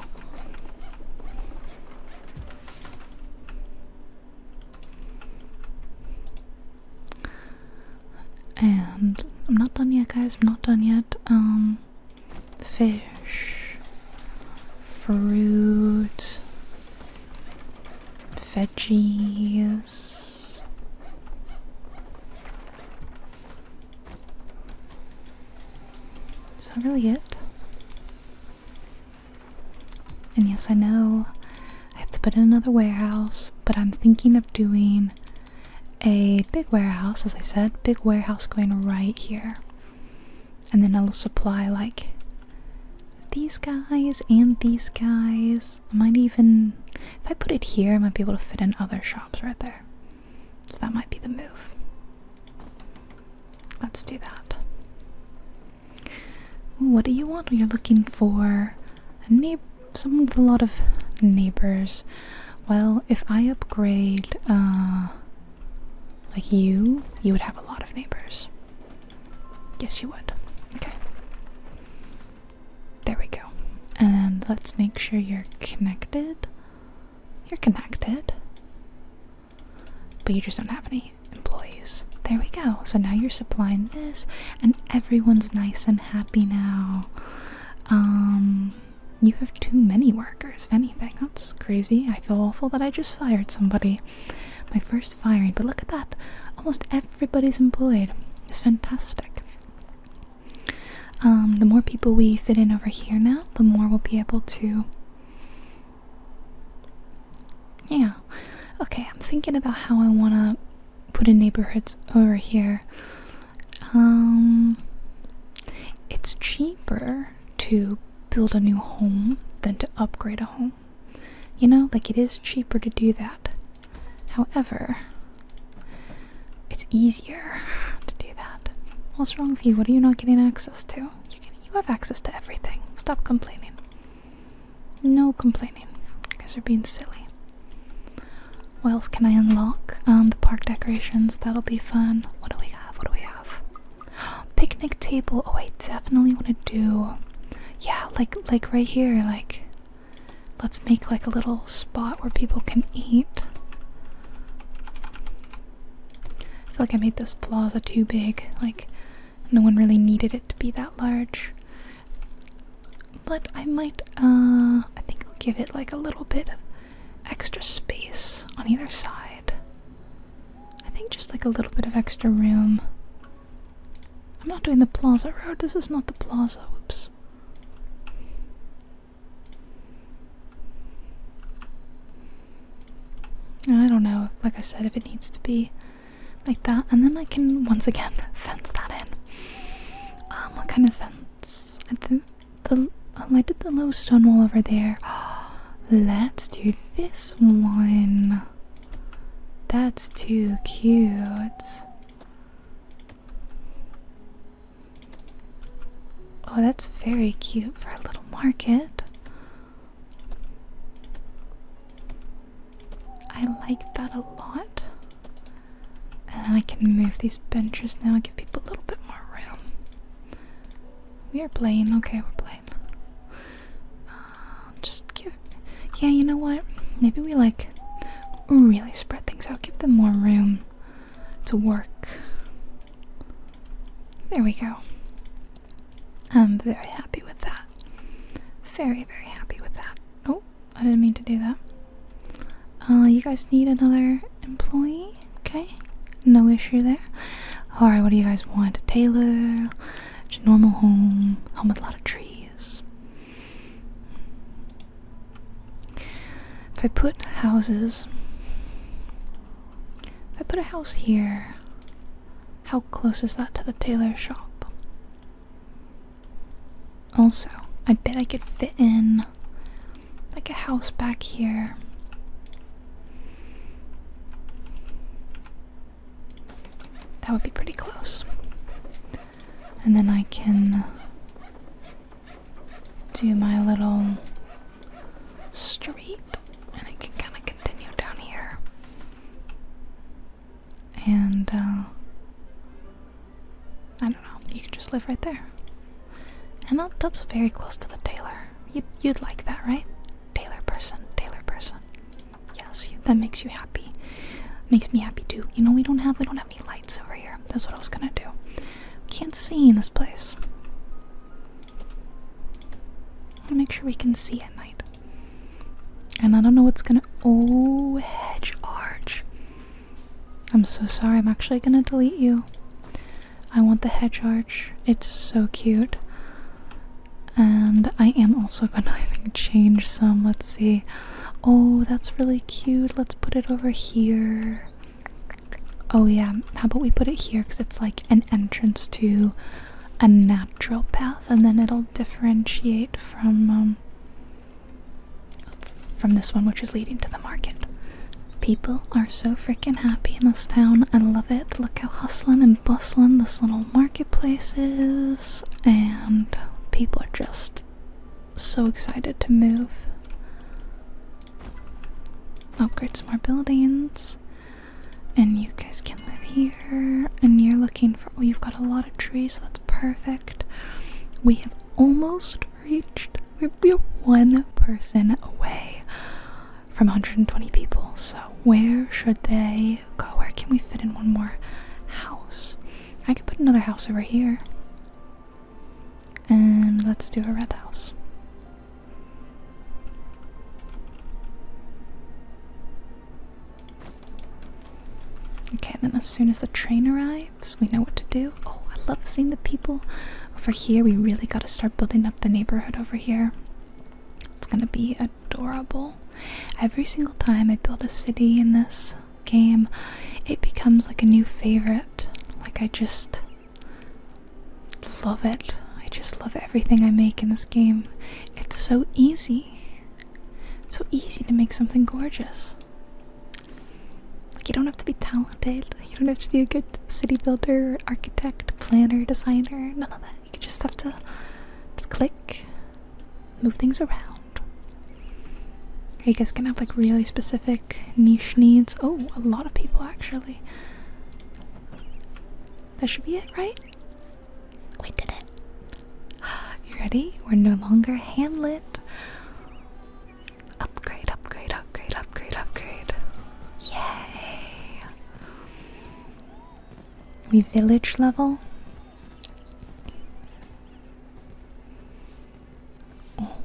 And I'm not done yet, guys. I'm not done yet. Fish, fruit, veggies. Is that really it? And yes, I know I have to put in another warehouse, but I'm thinking of doing a big warehouse, as I said, big warehouse going right here. And then I'll supply like these guys and these guys. I might even, if I put it here, I might be able to fit in other shops right there. So that might be the move. Let's do that. Ooh, what do you want? You're looking for a someone with a lot of neighbors. Well, if I upgrade like you would have a lot of neighbors. Yes, you would. Okay. There we go. And let's make sure you're connected. You're connected. But you just don't have any employees. There we go. So now you're supplying this and everyone's nice and happy now. You have too many workers, if anything. That's crazy. I feel awful that I just fired somebody. My first firing, but look at that. Almost everybody's employed. It's fantastic. The more people we fit in over here now, the more we'll be able to... Yeah. Okay, I'm thinking about how I want to put in neighborhoods over here. It's cheaper to build a new home than to upgrade a home. You know, like, it is cheaper to do that. However, it's easier to do that. What's wrong with you? What are you not getting access to? You have access to everything. Stop complaining. No complaining. You guys are being silly. What else can I unlock? The park decorations. That'll be fun. What do we have? What do we have? Picnic table. Oh, I definitely want to do. Yeah, like right here. Like, let's make like a little spot where people can eat. I feel like I made this plaza too big. Like, no one really needed it to be that large. But I might, I think I'll give it like a little bit of extra space on either side. I think just like a little bit of extra room. I'm not doing the plaza road. This is not the plaza. Whoops. I don't know, like I said, if it needs to be like that. And then I can, once again, fence that in. What kind of fence? I did the low stone wall over there. Let's do this one. That's too cute. Oh, that's very cute for a little market. I like that a lot. And then I can move these benches now and give people a little bit more room. We are playing. Okay, we're playing. Just give. Yeah, you know what? Maybe we like really spread things out. Give them more room to work. There we go. I'm very happy with that. Very, very happy with that. Oh, I didn't mean to do that. You guys need another employee? Okay, no issue there. Alright, what do you guys want? A tailor, just a normal home with a lot of trees. If I put houses, if I put a house here, how close is that to the tailor shop? Also, I bet I could fit in like a house back here. That would be pretty close. And then I can do my little street, and I can kind of continue down here. And I don't know, you can just live right there. And that's very close to the tailor. You'd like that, right? Tailor person. Yes, that makes you happy. Makes me happy too. You know, we don't have any lights over here. That's what I was gonna do. Can't see in this place. I wanna make sure we can see at night. And I don't know what's gonna. Oh, hedge arch. I'm so sorry. I'm actually gonna delete you. I want the hedge arch. It's so cute. And I am also gonna, I think, change some. Let's see. Oh, that's really cute. Let's put it over here. Oh yeah, how about we put it here, because it's like an entrance to a natural path, and then it'll differentiate from this one, which is leading to the market. People are so freaking happy in this town. I love it. Look how hustling and bustling this little marketplace is, and people are just so excited to move. Upgrade some more buildings, and you guys can live here. And you're looking for. Oh, you've got a lot of trees, so that's perfect. We have almost reached. We're one person away from 120 people. So where should they go? Where can we fit in one more house? I could put another house over here. And let's do a red house. Okay, then as soon as the train arrives, we know what to do. Oh, I love seeing the people over here. We really got to start building up the neighborhood over here. It's gonna be adorable. Every single time I build a city in this game, it becomes like a new favorite. Like, I just love it. I just love everything I make in this game. It's so easy. So easy to make something gorgeous. Like, you don't have to be talented. You don't have to be a good city builder, architect, planner, designer. None of that. You just have to just click, move things around. Are you guys gonna have like really specific niche needs? Oh, a lot of people actually. That should be it, right? We did it. You ready? We're no longer Hamlet. Upgrade, upgrade, upgrade, upgrade, upgrade. Yay! We village level. Oh,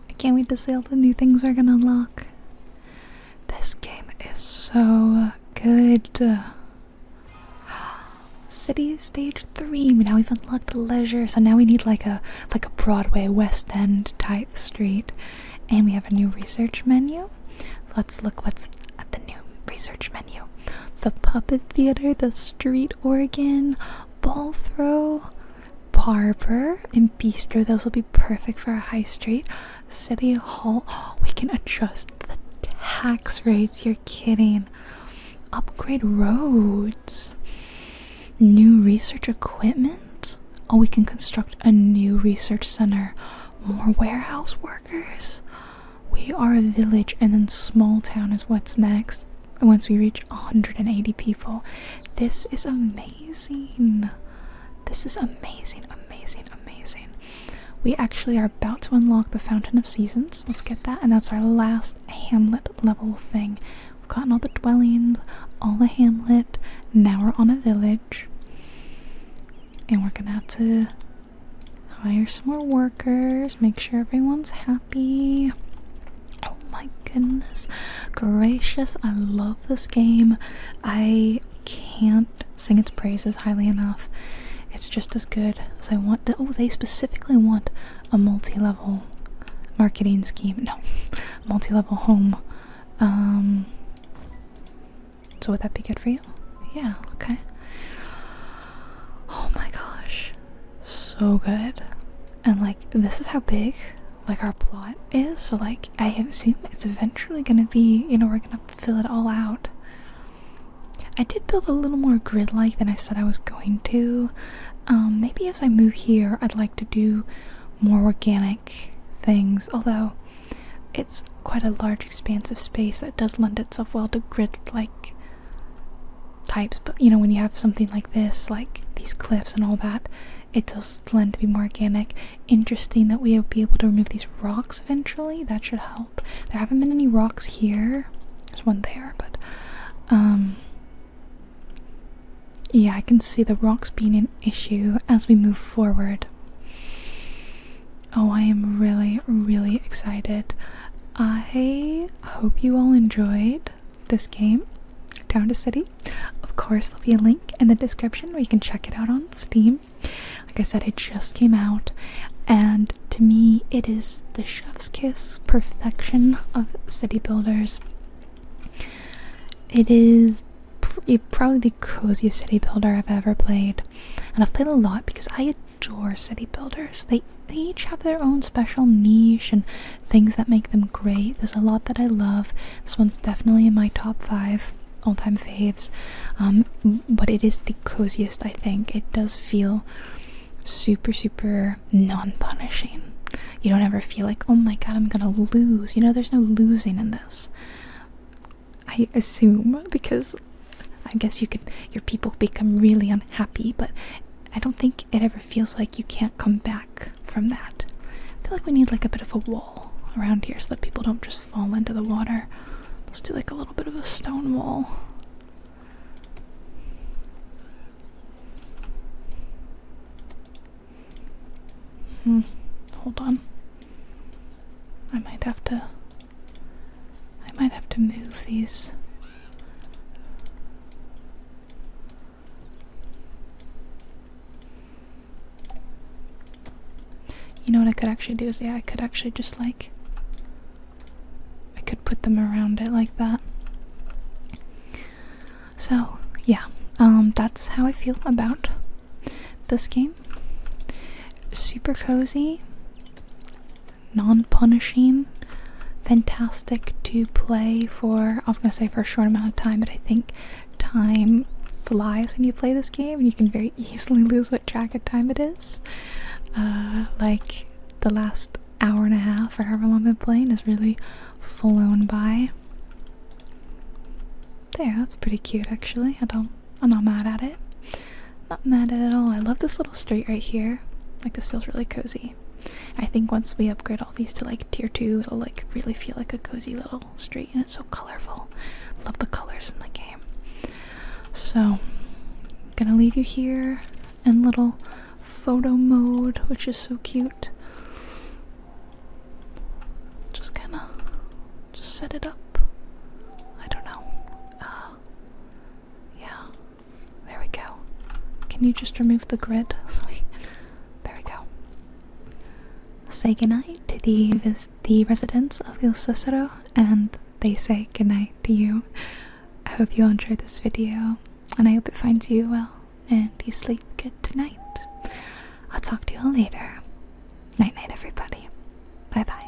I can't wait to see all the new things we're gonna unlock. This game is so good. City stage 3. Now we've unlocked leisure, so now we need like a Broadway West End type street, and we have a new research menu. Let's look what's at the new research menu. The puppet theater, the street organ, ball throw, barber, and bistro. Those will be perfect for our high street. City hall. Oh, we can adjust the tax rates. You're kidding. Upgrade roads. New research equipment? Oh, we can construct a new research center. More warehouse workers. We are a village, and then small town is what's next. Once we reach 180 people. This is amazing. This is amazing, amazing, amazing. We actually are about to unlock the Fountain of Seasons. Let's get that, and that's our last Hamlet level thing. We've gotten all the dwellings, all the Hamlet. Now we're on a village. And we're gonna have to hire some more workers, make sure everyone's happy. Oh my goodness gracious, I love this game. I can't sing its praises highly enough. It's just as good as I want. Oh, they specifically want a multi-level marketing scheme. No, multi-level home. So would that be good for you? Yeah, okay. Oh my gosh, so good. And like, this is how big like our plot is, so like I assume it's eventually gonna be, you know, we're gonna fill it all out. I did build a little more grid-like than I said I was going to. Maybe as I move here I'd like to do more organic things, although it's quite a large expansive space that does lend itself well to grid-like types. But you know, when you have something like this, like these cliffs and all that, it does lend to be more organic. Interesting that we will be able to remove these rocks eventually. That should help. There haven't been any rocks here. There's one there, but yeah, I can see the rocks being an issue as we move forward. Oh, I am really, really excited. I hope you all enjoyed this game, Town to City. Of course, there'll be a link in the description where you can check it out on Steam. Like I said, it just came out, and to me, it is the chef's kiss perfection of city builders. It is probably the coziest city builder I've ever played, and I've played a lot because I adore city builders. They each have their own special niche and things that make them great. There's a lot that I love. This one's definitely in my top 5 all-time faves, but it is the coziest, I think. It does feel super, super non-punishing. You don't ever feel like, oh my god, I'm gonna lose. You know, there's no losing in this. I assume, because I guess your people become really unhappy, but I don't think it ever feels like you can't come back from that. I feel like we need like a bit of a wall around here so that people don't just fall into the water. Let's do like a little bit of a stone wall. Hold on. I might have to move these. You know what I could actually do is, yeah, I could actually just like, I could put them around it like that. So yeah, that's how I feel about this game. Super cozy, non-punishing, fantastic to play for, I was gonna say for a short amount of time, but I think time flies when you play this game and you can very easily lose what track of time it is. Like the last hour and a half or however long I've been playing has really flown by. There, that's pretty cute actually. I'm not mad at it. Not mad at it at all. I love this little street right here. Like, this feels really cozy. I think once we upgrade all these to like tier 2, it'll like really feel like a cozy little street, and it's so colorful. Love the colors in the game. So, gonna leave you here in little photo mode, which is so cute. Just set it up. I don't know. Yeah. There we go. Can you just remove the grid? There we go. Say goodnight to the residents of Il Cicero, and they say goodnight to you. I hope you all enjoyed this video, and I hope it finds you well, and you sleep good tonight. I'll talk to you all later. Night night, everybody. Bye bye.